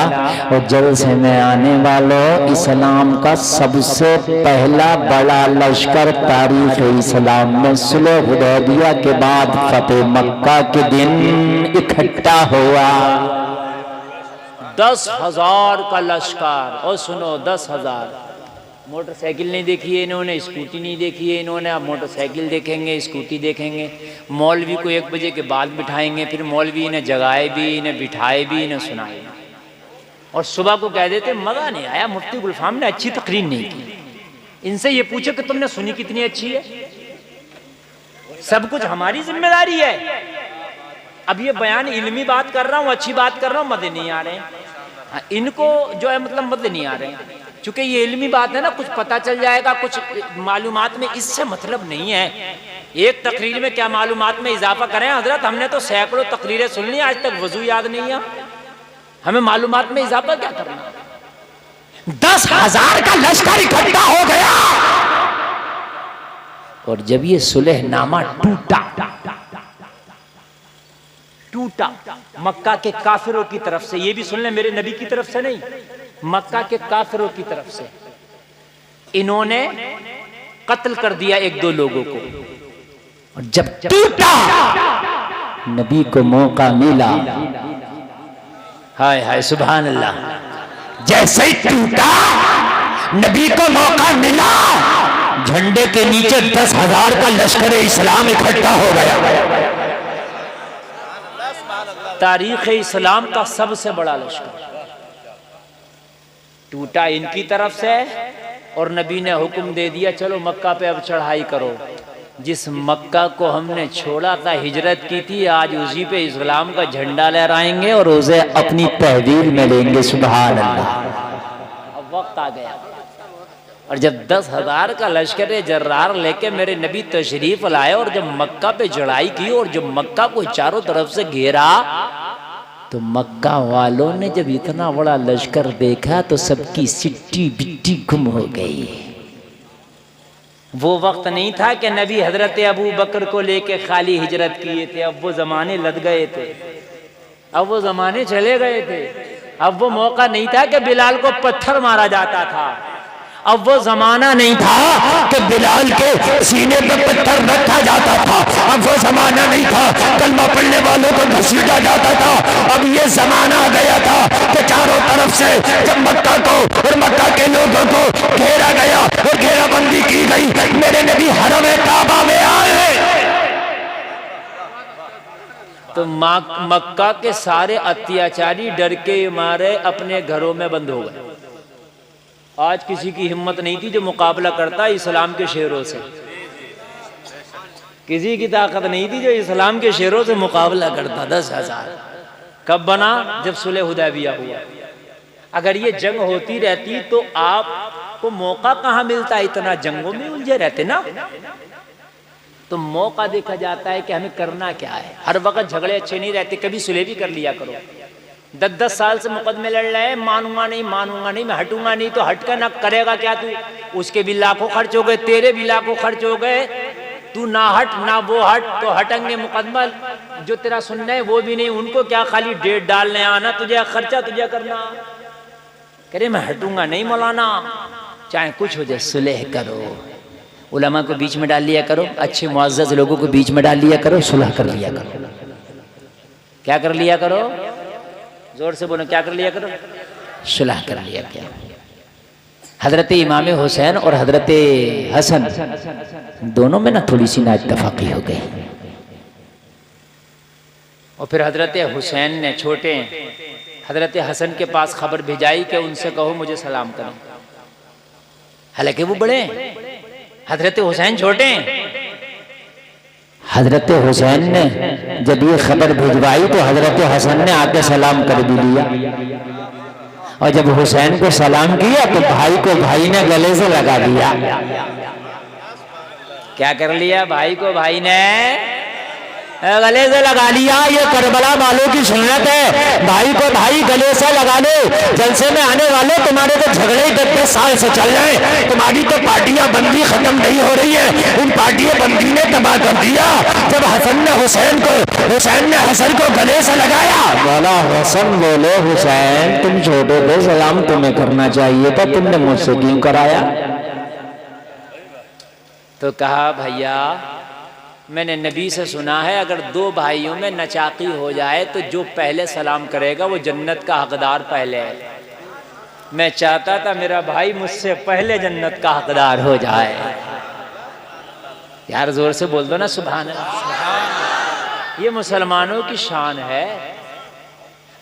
और जलसे में आने वालों इस्लाम का सबसे पहला बड़ा लश्कर तारीख इस्लाम में सुलह हुदैबिया के बाद फतेह मक्का के दिन इकट्ठा हुआ। 10,000 का लश्कर। और सुनो, 10,000। मोटरसाइकिल नहीं देखी है इन्होंने, स्कूटी नहीं देखी है इन्होंने, अब मोटरसाइकिल देखेंगे, स्कूटी देखेंगे। मौलवी को 1 बजे के बाद बिठाएंगे, फिर मौलवी इन्हें जगाए भी, इन्हें बिठाए भी, इन्हें सुनाए। और सुबह को कह देते मज़ा नहीं आया, मुफ्ती गुलफाम ने अच्छी तकरीर नहीं की। इनसे ये पूछो कि तुमने सुनी कितनी अच्छी है। सब कुछ हमारी जिम्मेदारी है। अब ये बयान इल्मी बात कर रहा हूँ, अच्छी बात कर रहा हूँ, मज़े नहीं आ रहे हैं। हाँ, इनको जो है मतलब मज़े नहीं आ रहे हैं, चूंकि ये इल्मी बात है ना, कुछ पता चल जाएगा, कुछ मालूमात में, इससे मतलब नहीं है। एक तकरीर में क्या मालूमात में इजाफा करें हजरत, हमने तो सैकड़ों तकरीरें सुन ली, आज तक वजू याद नहीं है, हमें मालूमात में इजाफा क्या करना। 10,000 का लश्कर इकट्ठा हो गया और जब ये सुलहनामा टूटा मक्का के काफिरों की तरफ से, ये भी सुन ले मेरे नबी की तरफ से नहीं, मक्का के काफिरों की तरफ से, इन्होंने कत्ल कर दिया एक दो लोगों को। और जब टूटा नबी को मौका मिला, हाय हाय सुभान अल्लाह, जैसे ही टूटा नबी को मौका मिला, झंडे के नीचे 10,000 का लश्कर इस्लाम इकट्ठा हो गया। तारीख इस्लाम का सबसे बड़ा लश्कर टूटा इनकी तरफ से और नबी ने हुक्म दे दिया चलो मक्का पे अब चढ़ाई करो। जिस मक्का को हमने छोड़ा था, हिजरत की थी, आज उसी पे इस्लाम का झंडा लहराएंगे और उसे अपनी तहवील में लेंगे। सुभान अल्लाह। अब वक्त आ गया। और जब 10,000 का लश्कर जर्रार लेके मेरे नबी तशरीफ लाए और जब मक्का पे चढ़ाई की और जब मक्का को चारों तरफ से घेरा, तो मक्का वालों ने जब इतना बड़ा लश्कर देखा तो सबकी सिट्टी बिट्टी गुम हो गई। वो वक्त नहीं था कि नबी हजरत अबू बकर को लेके खाली हिजरत किए थे, अब वो जमाने लद गए थे, अब वो जमाने चले गए थे। अब वो मौका नहीं था कि बिलाल को पत्थर मारा जाता था, अब वो जमाना नहीं था कि बिलाल के सीने पे पत्थर रखा जाता था, अब वो जमाना नहीं था कलमा पढ़ने वालों को घसीटा जाता था। अब ये जमाना आ गया था कि चारों तरफ से जब मक्का को और मक्का के लोगों को घेरा गया और घेराबंदी की गई, मेरे नबी हरम काबा में आए तो मक्का के सारे अत्याचारी डर के मारे अपने घरों में बंद हो गए। आज किसी की हिम्मत नहीं थी जो मुकाबला करता इस्लाम के शेरों से, किसी की ताकत नहीं थी जो इस्लाम के शेरों से मुकाबला करता। 10,000 कब बना? जब सुलह हुदैबिया हुआ। अगर ये जंग होती रहती तो आपको मौका कहाँ मिलता, इतना जंगों में उलझे रहते ना। तो मौका देखा जाता है कि हमें करना क्या है। हर वक्त झगड़े अच्छे नहीं रहते, कभी सुलह भी कर लिया करो। 10-10 साल से मुकदमे लड़ रहे हैं, मानूंगा नहीं मैं हटूंगा नहीं, तो हट कर ना करेगा क्या तू? उसके भी लाखों खर्च हो गए, तेरे भी लाखों खर्च हो गए, तू ना हट ना वो हट, तो हटेंगे मुकदमा जो तेरा सुनना है वो भी नहीं, उनको क्या खाली डेट डालने आना, तुझे खर्चा तुझे करना। करे मैं हटूंगा नहीं मौलाना, चाहे कुछ हो जाए सुलह करो, उलमा को बीच में डाल लिया करो, अच्छे मुअज़्ज़ज़ लोगों को बीच में डाल लिया करो, सुलह कर लिया करो। क्या कर लिया करो? जोर से बोलो, क्या कर लिया करो? सुलह कर लिया क्या? हजरत इमाम हुसैन और हजरत हसन दोनों में ना थोड़ी सी नाइत्तफाकी हो गई। और फिर हजरत हुसैन ने छोटे हजरत हसन के पास खबर भिजाई कि उनसे कहो मुझे सलाम करें। हालांकि वो बड़े, हजरत हुसैन छोटे। हजरत हुसैन ने जब ये खबर भिजवाई तो हजरत हसन ने आके सलाम कर भी लिया, और जब हुसैन को सलाम किया तो भाई को भाई ने गले से लगा दिया। क्या कर लिया? भाई को भाई ने गले से लगा लिया। ये करबला वालों की सुन्नत है, भाई को भाई गले से लगा ले। जलसे में आने वाले तुम्हारे तो झगड़े 10-10 साल से चल रहे हैं, तुम्हारी तो पार्टियां बंदी खत्म नहीं हो रही है, उन पार्टियां बंदी ने तबाह कर दिया। जब हसन ने हुसैन ने हसन को गले से लगाया, बोला हसन बोले हुसैन तुम छोटे थे, सलाम तुम्हें करना चाहिए था, तुमने मुझसे क्यों कराया? तो कहा भैया मैंने नबी से सुना है अगर दो भाइयों में नचाकी हो जाए तो जो पहले सलाम करेगा वो जन्नत का हकदार पहले है। मैं चाहता था मेरा भाई मुझसे पहले जन्नत का हकदार हो जाए। यार जोर से बोल दो ना सुभान अल्लाह। ये मुसलमानों की शान है।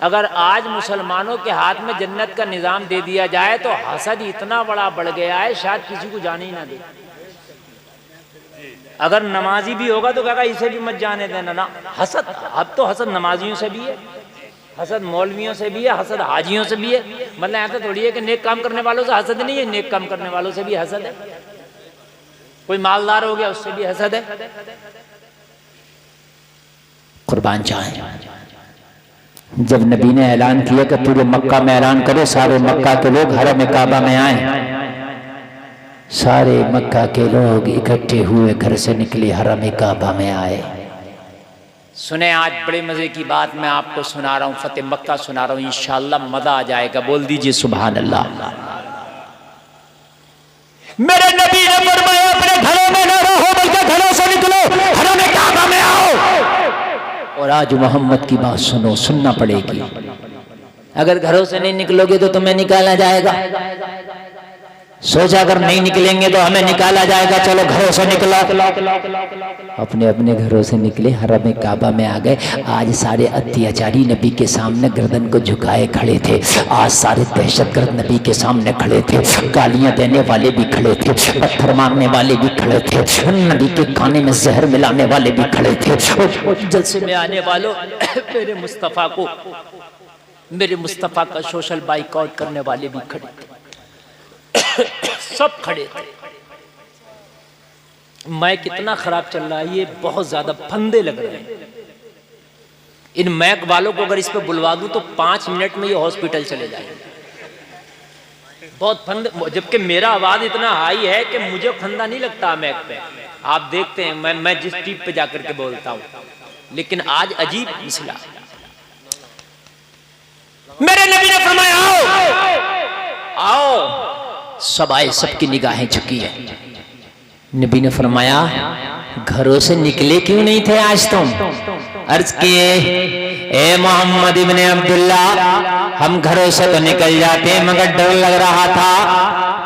अगर आज मुसलमानों के हाथ में जन्नत का निज़ाम दे दिया जाए तो हसद इतना बड़ा बढ़ गया है शायद किसी को जाने ही ना दे। अगर नमाजी भी होगा तो कहेगा इसे भी मत जाने देना ना। हसद, अब तो हसद नमाजियों से भी है, हसद मौलवियों से भी है, हसद हाजियों से भी है। मतलब ऐसा थोड़ी है कि नेक काम करने वालों से हसद नहीं है, नेक काम करने वालों से भी हसद है। कोई मालदार हो गया उससे भी हसद है। कुर्बान जाए। जब नबी ने ऐलान किया कि पूरे मक्का में ऐलान करो, सारे मक्का के लोग हरम काबा में आए, सारे मक्का के लोग इकट्ठे हुए, घर से निकले, हरम काबा में आए। सुने, आज बड़े मजे की बात मैं आपको सुना रहा हूँ, फतेह मक्का सुना रहा हूँ, इंशाअल्लाह मजा आ जाएगा। बोल दीजिए सुभान अल्लाह। मेरे नबी ने फरमाया अपने घरों में न रहो, बल्कि घरों से निकलो, हरम काबा में आओ। और आज मोहम्मद की बात सुनो, सुनना पड़ेगी। अगर घरों से नहीं निकलोगे तो तुम्हें निकाला जाएगा। सोचा अगर नहीं निकलेंगे तो हमें निकाला जाएगा, चलो घरों से निकलो। अपने अपने घरों से निकले, हरम काबा में आ गए। आज सारे अत्याचारी नबी के सामने गर्दन को झुकाए खड़े थे। आज सारे दहशतगर्द नबी के सामने खड़े थे। गालियां देने वाले भी खड़े थे, पत्थर मारने वाले भी खड़े थे, नबी के खाने में जहर मिलाने वाले भी खड़े थे। जलसे में आने वालों, मेरे मुस्तफ़ा का सोशल बाइकआउट करने वाले भी खड़े थे। सब खड़े थे। मैं कितना खराब चल रहा है, ये बहुत ज्यादा फंदे लग रहे हैं। इन मैक वालों को अगर इस पे बुलवा दूं तो 5 मिनट में ये हॉस्पिटल चले जाएंगे। बहुत फंदे, जबकि मेरा आवाज इतना हाई है कि मुझे फंदा नहीं लगता मैक पे। आप देखते हैं मैं जिस टीप पे जाकर के बोलता हूं, लेकिन आज अजीब मसला। मेरे नबी ने फरमाया आओ। सब आए, सबकी निगाहें झुकी है। नबी ने फरमाया घरों से निकले क्यों नहीं थे आज तुम? अर्ज किए, ए मोहम्मद इब्ने अब्दुल्ला, हम घरों से तो निकल जाते मगर डर लग रहा था।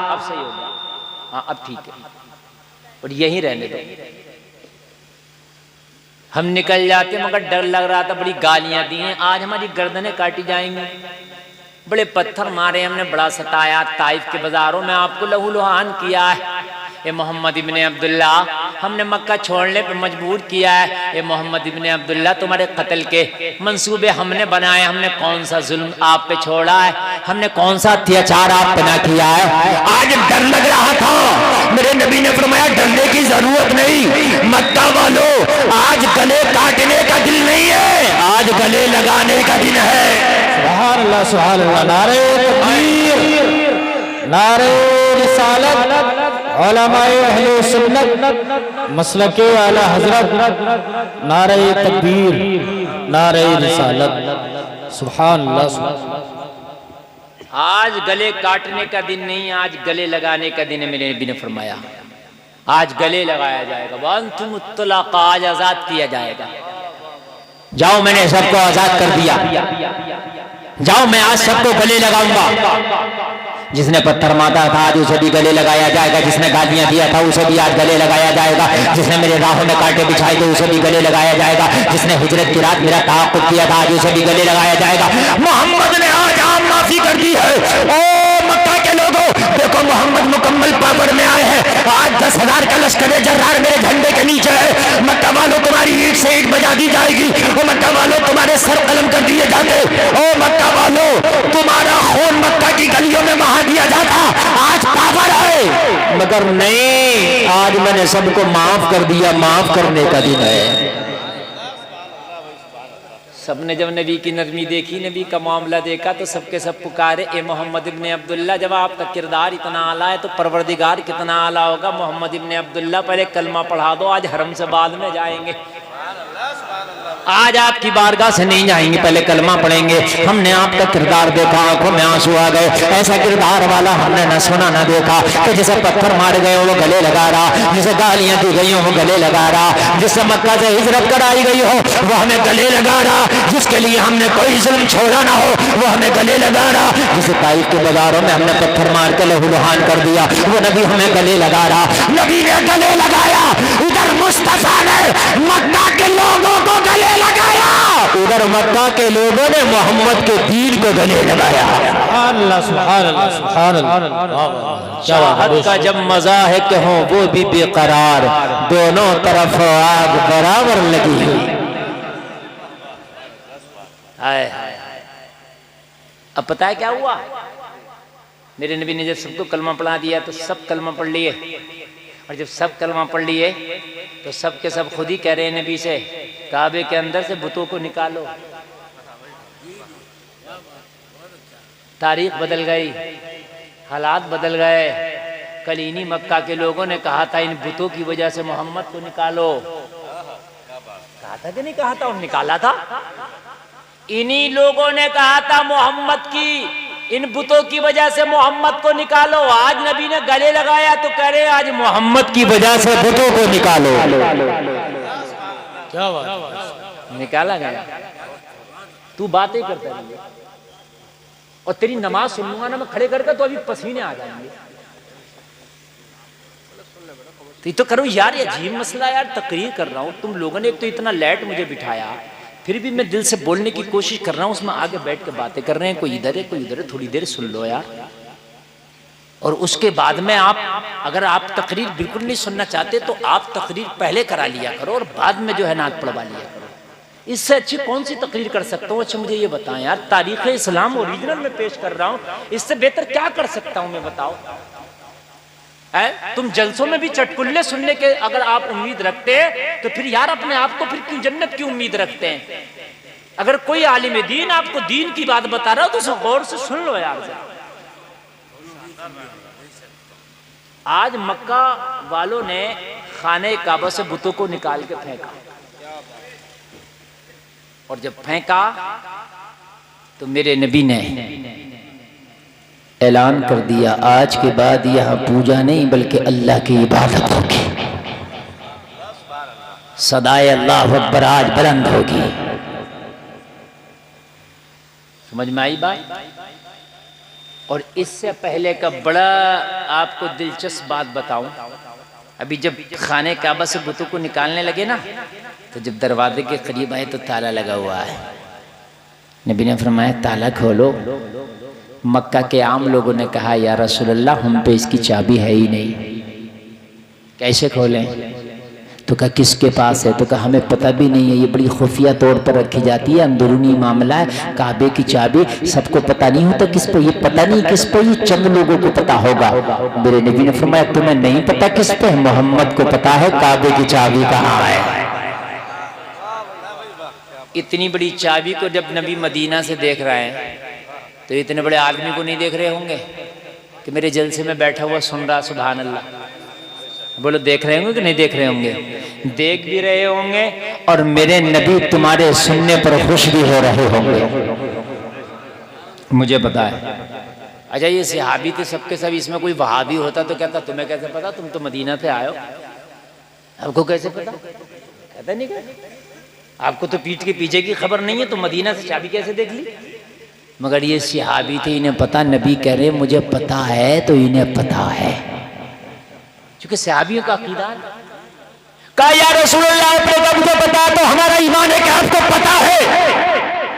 अब सही हो गया, हाँ अब ठीक है, और यहीं रहने दो। हम निकल जाते मगर डर लग रहा था, बड़ी गालियां दी हैं, आज हमारी गर्दनें काटी जाएंगी, बड़े पत्थर मारे हमने, बड़ा सताया, ताइफ के बाजारों में आपको लहूलुहान किया है। ए मोहम्मद इब्ने अब्दुल्ला, हमने मक्का छोड़ने पे मजबूर किया है। ए मोहम्मद इब्ने अब्दुल्ला, तुम्हारे कत्ल के मंसूबे हमने बनाए, हमने कौन सा जुल्म आप पे छोड़ा है, हमने कौन सा अत्याचार आप पे ना किया है। आज डर लग रहा था, मेरे नबी ने फरमाया डरने की जरूरत नहीं। मक्का वालों, आज गले काटने का दिन नहीं है, आज गले लगाने का दिन है। सुभान अल्लाह, सुभान अल्लाह। नारे तकबीर, नारे रिसालत, उलमाए अहले सुन्नत, मसलके आला हजरत, नारे तकबीर, नारे रिसालत। सुभान अल्लाह। आज गले काटने का दिन नहीं, आज गले लगाने का दिन है। मेरे नबी ने फरमाया आज गले लगाया जाएगा। वअंतुम तुलका, आज आजाद किया जाएगा। जाओ, मैंने सबको आजाद कर दिया, जाओ मैं आज सबको गले लगाऊंगा। जिसने पत्थर मारा था आज उसे भी गले लगाया जाएगा, जिसने गालियां दिया था उसे भी आज गले लगाया जाएगा, जिसने मेरे राहों में कांटे बिछाए थे उसे भी गले लगाया जाएगा, जिसने हिजरत की रात मेरा तहक्कुक किया था आज उसे भी गले लगाया जाएगा। मोहम्मद ने आज आम माफी कर दी है। ओ मक्का के लोगों, देखो मोहम्मद मुकम्मल पावर में आए हैं। आज 10,000 का लश्कर जर्रार मेरे झंडे के नीचे है। मक्का वालों, तुम्हारी ईट से ईट बजा दी जाएगी। ओ मक्का वालों, तुम्हारे सर कलम कर दिए जाते। ओ मक्का वालों, तुम्हारा खून मक्का की गलियों में बहा दिया जाता। आज पावर है, मगर नहीं, आज मैंने सबको माफ कर दिया। माफ करने का दिन है। सबने जब नबी की नरमी देखी, नबी का मामला देखा, तो सबके सब पुकारे, ए मोहम्मद इब्ने अब्दुल्ला, जब आपका किरदार इतना आला है तो परवरदिगार कितना आला होगा। मोहम्मद इब्ने अब्दुल्ला, पहले कलमा पढ़ा दो, आज हरम से बाद में जाएंगे, आज आपकी बारगाह से नहीं जाएंगे, पहले कलमा पढ़ेंगे। हमने आपका किरदार देखा, आंखों में आंसू आ गए। ऐसा किरदार वाला हमने न सुना न देखा कि जिसे पत्थर मारे गए वो गले लगा रहा, जिसे गालियां दी गई हो वो गले लगा रहा, जिससे मक्का से हिजरत कराई गई हो वो हमें गले लगा रहा, जिसके लिए हमने कोई जुल्म छोड़ा ना हो वो हमें गले लगा रहा, जिसे ताइफ के बाजारों में हमने पत्थर मार के लहूलुहान कर दिया वो नबी हमें गले लगा रहा। नबी ने गले लगाया, उधर मुस्तफा ने मक्का के लोगों को गले लगाया, उधर मक्का के लोगों ने मोहम्मद के दीन को गले लगाया। अल्लाह, सुभान अल्लाह, सुभान अल्लाह। चाहत का जब मजा है कि हो वो भी बेकरार, दोनों तरफ आग बराबर लगी हुई। अब पता है क्या हुआ? मेरे नबी ने जब सबको कलमा पढ़ा दिया तो सब कलमा पढ़ लिए। और जब सब कलमा पढ़ लिए तो सब के सब खुद ही कह रहे हैं नबी से, काबे के अंदर से बुतों को निकालो। तारीख बदल गई, हालात बदल गए। कल इन्हीं मक्का के लोगों ने कहा था इन बुतों की वजह से मोहम्मद को निकालो। कहा था कि नहीं कहा था? और निकाला था। इन्हीं लोगों ने कहा था मोहम्मद की, इन बुतों की वजह से मोहम्मद को निकालो। आज नबी ने गले लगाया तो कह रहे आज मोहम्मद की वजह से बुतों को निकालो। क्या बात, निकाला गया। तू बातें करता रहिए और तेरी नमाज सुन लूंगा ना मैं खड़े करके तो अभी पसीने आ जाएंगे। तो ये तो करो यार, ये अजीब मसला यार। तकरीर कर रहा हूँ, तुम लोगों ने एक तो इतना लेट मुझे बिठाया, फिर भी मैं दिल से बोलने की कोशिश कर रहा हूँ, उसमें आगे बैठ के बातें कर रहे हैं। कोई इधर है कोई उधर है, थोड़ी देर सुन लो यार। और उसके बाद में आप, अगर आप तकरीर बिल्कुल नहीं सुनना चाहते तो आप तकरीर पहले करा लिया करो और बाद में जो है नाक पढ़वा लिया करो। इससे अच्छी कौन सी तकरीर कर सकता हूँ? अच्छा मुझे ये बताएं यार, तारीख इस्लाम ओरिजिनल में पेश कर रहा हूँ, इससे बेहतर क्या कर सकता हूँ मैं? बताओ। तुम जलसों में भी चटकुल्ले सुनने के अगर आप उम्मीद रखते हैं तो फिर यार अपने आप को फिर क्यों जन्नत की उम्मीद रखते हैं? अगर कोई आलिम दीन आपको दीन की बात बता रहा हो तो उसे गौर से सुन लो यार। आज मक्का वालों ने खाने काबा से बुतों को निकाल के फेंका, और जब फेंका तो मेरे नबी ने ऐलान कर दिया आज के बाद यहाँ पूजा नहीं बल्कि अल्लाह की इबादत होगी। सदाए अल्लाह अकबर आज बुलंद होगी। समझ में आई बात? और इससे पहले का बड़ा आपको दिलचस्प बात बताऊं। अभी जब खाने काबा से बुतों को निकालने लगे ना, तो जब दरवाजे के करीब आए तो ताला लगा हुआ है। नबी ने फरमाया ताला खोलो। मक्का के आम लोगों ने कहा या रसूलल्लाह हम पे इसकी चाबी है ही नहीं, कैसे खोलें? तो कहा किसके पास है? तो कहा हमें पता भी नहीं है, ये बड़ी खुफिया तौर पर रखी जाती है, अंदरूनी मामला है। काबे की चाबी सबको पता नहीं होता किस पे, ये पता नहीं किस पे, ये चंद लोगों को पता होगा। मेरे नबी ने फरमाया तुम्हें नहीं पता किस पे? मोहम्मद को पता है काबे की चाबी कहाँ है। इतनी बड़ी चाबी को जब नबी मदीना से देख रहे हैं तो इतने बड़े आदमी को नहीं देख रहे होंगे कि मेरे जलसे में बैठा हुआ सुन रहा? सुभान अल्लाह। बोलो देख रहे होंगे कि नहीं देख रहे होंगे? देख भी रहे होंगे और मेरे नबी तुम्हारे सुनने पर खुश भी हो रहे होंगे, मुझे पता है। अच्छा ये सहाबी थे सबके सब, इसमें कोई वहाबी होता तो कहता तुम्हें कैसे पता, तुम तो मदीना से आए हो, आपको कैसे पता? कहता नहीं कहता आपको तो पीठ के पीछे की खबर नहीं है, तो मदीना से चाबी कैसे देख ली? मगर ये सहाबी थे, इन्हें पता। नबी कह रहे मुझे पता है तो इन्हें पता है, क्योंकि सहाबियों का अकीदा। कहा या रसूलल्लाह आपने मुझे पता तो हमारा ईमान है कि आपको पता है।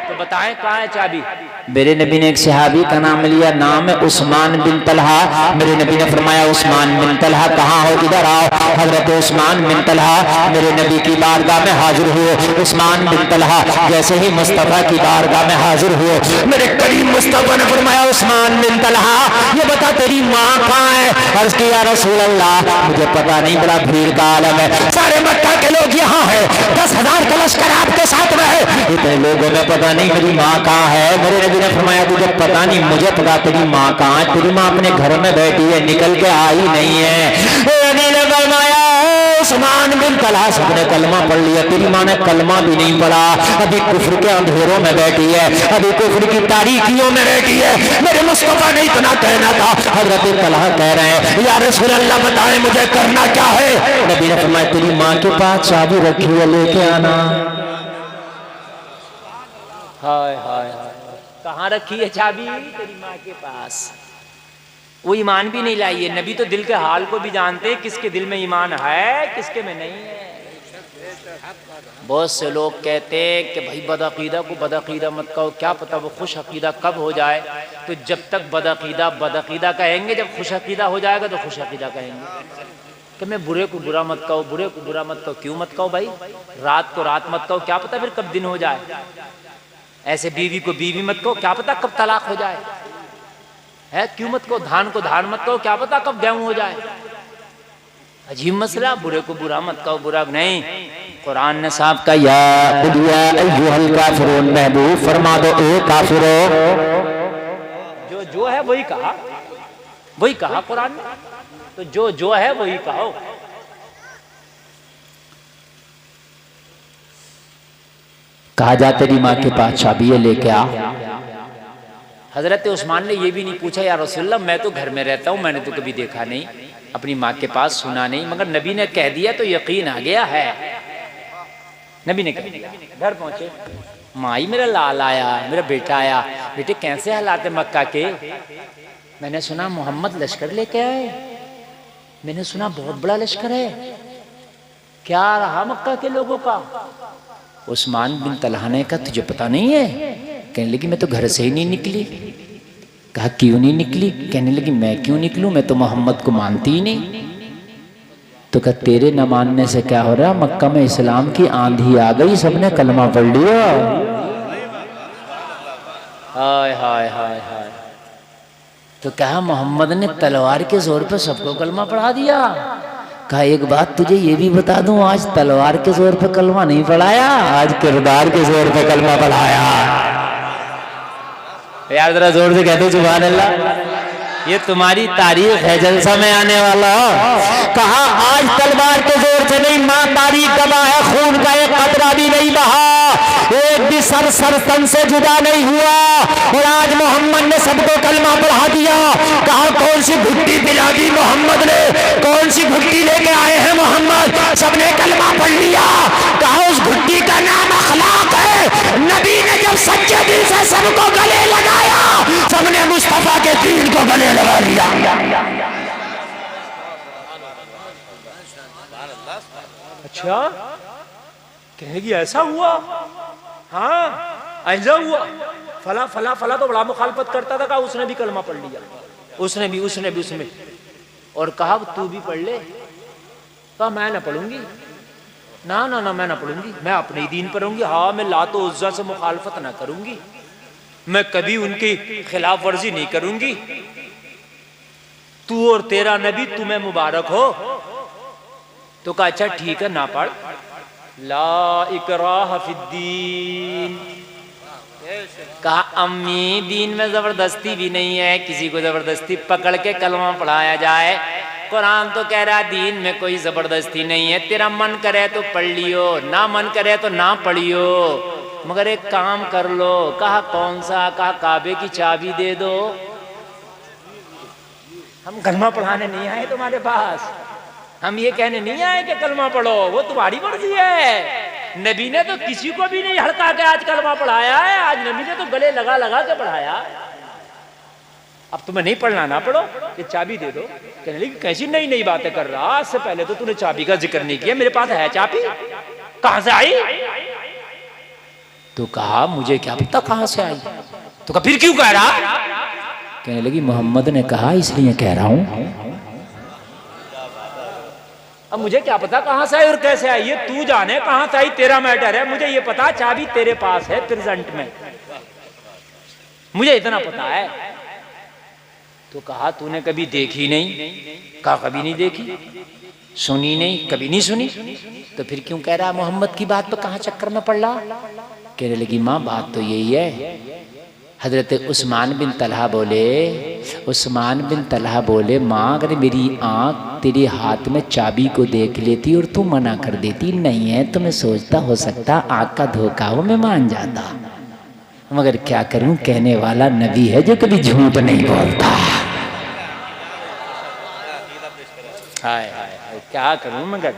तो बताएं कहाँ है चाबी? मेरे नबी ने एक सहाबी का नाम लिया, नाम है उस्मान बिन तलहा। मेरे नबी ने फरमाया उस्मान बिन तलहा कहाँ हो? इधर आओ। हजरत उस्मान बिन तलहा मेरे नबी की बारगाह में हाजिर हुए। उस्मान बिन तलहा जैसे ही मुस्तफा की बारगाह में हाजिर हुए, मेरे करीम मुस्तफा ने फरमाया उस्मान बिन तलहा ये बता तेरी माँ कहाँ है? अर्ज किया रसूल अल्लाह मुझे पता नहीं, बड़ा भीड़ का आलम है, सारे मक्का के लोग यहाँ है, 10,000 का लश्कर आपके साथ में है, इतने लोगों में पता नहीं मेरी माँ कहाँ है। मेरे नबी ने फरमाया तुझे पता नहीं, मुझे पता तेरी माँ कहाँ है। तेरी माँ अपने घर में बैठी है, निकल के आई नहीं है। नबी ने फरमाया उस्मान बिन तलहा सबने कलमा पढ़ लिया, तेरी माँ ने कलमा भी नहीं पढ़ा, अभी कुफ्र के अंधेरों में बैठी है, अभी कुफ्र की तारीकियों में बैठी है। मेरे मुस्तफा ने इतना कहना था। हजरत तलहा कह रहे हैं या रसूल अल्लाह बताएं मुझे करना क्या है? नबी ने फरमाया तेरी माँ के पास चाबी रखी है, लेके आना। हाय हाय हाय, कहाँ रखी है चाबी? तेरी माँ के पास। वो ईमान भी नहीं लाई है। नबी तो दिल के हाल को भी जानते हैं, किसके दिल में ईमान है किसके में नहीं है। बहुत से लोग कहते हैं कि भाई बदअकीदा को बदअकीदा मत कहो, क्या पता वो खुश अकीदा कब हो जाए। तो जब तक बदअकीदा बदअकीदा कहेंगे, जब खुश अकीदा हो जाएगा तो खुश अकीदा कहेंगे कि मैं बुरे को बुरा मत कहो, बुरे को बुरा मत कहो। क्यों मत कहो भाई? रात को रात मत कहो, क्या पता फिर कब दिन हो जाए। ऐसे बीवी को बीवी मत कहो, क्या पता कब तलाक हो जाए। है क्यों मत कहो? धान को धान मत कहो, क्या पता कब गेहूं हो जाए। अजीब मसला, बुरे को बुरा मत कहो, बुरा नहीं। कुरान ने साहब का या अय्युहल काफिरून, महबूब फरमा दो ए काफिरो। जो है वही कहा, वही कहा कुरान ने, तो जो है वही कहो। कहा जा तेरी माँ के पास चाबी लेके आ। हजरत उस्मान ने ये भी नहीं पूछा या रसूलल्लाह मैं तो घर में रहता हूँ, मैंने तो कभी देखा नहीं, अपनी माँ के पास सुना नहीं, मगर नबी ने कह दिया तो यकीन आ गया है। नबी ने कह दिया, घर पहुंचे, माई मेरा लाल आया, मेरा बेटा आया, बेटे कैसे हालात है मक्का के? मैंने सुना मोहम्मद लश्कर लेके आए, मैंने सुना बहुत बड़ा लश्कर है, क्या रहा मक्का के लोगों का? उस्मान बिन तलहा ने कहा तुझे पता नहीं है? कहने लगी मैं तो घर से ही नहीं निकली। कहा क्यों नहीं निकली? कहने लगी मैं क्यों निकलूं, मैं तो मोहम्मद को मानती ही नहीं। तो कहा तेरे न मानने से क्या हो रहा, मक्का में इस्लाम की आंधी आ गई, सबने कलमा पढ़ लिया। हाय हाय हाय हाय। तो कहा मोहम्मद ने तलवार के जोर पे सबको कलमा पढ़ा दिया। कहा एक बात तुझे ये भी बता दूं, आज तलवार के जोर पे कलमा नहीं पढ़ाया, आज किरदार के जोर पे कलमा पढ़ाया। यार जरा जोर से कहते सुभान अल्लाह। ये तुम्हारी तारीख है जलसा में आने वाला। कहा आज तलवार के जोर से नहीं, मां तारीख गवाह है, खून का एक कतरा भी नहीं बहा, एक भी सर तन से जुदा नहीं हुआ, और आज मोहम्मद ने सबको कलमा पढ़ा दिया। कहा कौन सी घुट्टी पिला दी मोहम्मद ने, कौन सी घुट्टी लेके आए हैं मोहम्मद, सबने कलमा पढ़ लिया। कहा उस घुट्टी का नाम अखलाक है। नबी ने जब सच्चे दिल से सबको गले लगाया, सबने मुस्तफा के दीन को गले लगा लिया। अच्छा कहने की ऐसा हुआ? हाँ ऐसा हुआ, फला फला फला तो बड़ा मुखालफत करता था, कहा उसने भी कलमा पढ़ लिया, उसने भी और कहा तू भी पढ़ ले। कहा मैं ना पढ़ूंगी, ना ना ना मैं ना पढ़ूंगी, मैं अपने ही दीन पर रहूंगी। हाँ मैं लातो उज्जा से मुखालफत ना करूंगी, मैं कभी उनकी खिलाफ वर्जी नहीं करूंगी। तू और तेरा नबी तुम्हें मुबारक हो। तो कहा अच्छा ठीक है ना पढ़। ला इकराह फिद्दीन। कहा अम्मी दीन में जबरदस्ती भी नहीं है, किसी को जबरदस्ती पकड़ के कलमा पढ़ाया जाए। कुरान तो कह रहा दीन में कोई जबरदस्ती नहीं है, तेरा मन करे तो पढ़ लियो, ना मन करे तो ना पढ़ियो, मगर एक काम कर लो। कहा कौन सा? कहा काबे की चाबी दे दो। हम कलमा पढ़ाने नहीं आए तुम्हारे पास, हम ये कहने नहीं आए कि कलमा पढ़ो, वो तुम्हारी मर्जी है। नबी ने तो किसी को भी नहीं हड़का के आज कलमा पढ़ाया है, आज नबी ने तो गले लगा लगा के पढ़ाया। अब तुम्हें नहीं पढ़ना ना पढ़ो, ये चाबी दे दो। कहने लगी कैसी नई नई बातें कर रहा, आज से पहले तो तूने चाबी का जिक्र नहीं किया, मेरे पास है चाबी, कहां से आई? तो कहा मुझे क्या पता कहां से आई। तो कहा फिर क्यों कह रहा? कहने लगी मोहम्मद ने कहा इसलिए कह रहा हूं। अब मुझे क्या पता कहां से आई और कैसे आई, ये तू जाने कहां से आई, तेरा मैटर है। मुझे ये पता चाबी तेरे पास है प्रेजेंट में, मुझे इतना पता है। तो कहा तूने कभी देखी नहीं? कहा कभी नहीं देखी। सुनी नहीं? कभी नहीं सुनी। तो फिर क्यों कह रहा मोहम्मद की बात पर कहां चक्कर में पड़ रहा? कहने लगी माँ बात तो यही है। हजरत उस्मान बिन तलहा बोले माँ अगर मेरी आँख तेरे हाथ में चाबी को देख लेती और तू मना कर देती नहीं है तो मैं सोचता हो सकता आँख का धोखा हो, मैं मान जाता, मगर क्या करूं, कहने वाला नबी है जो कभी झूठ नहीं बोलता। हाय हाय हाय क्या करूं, मगर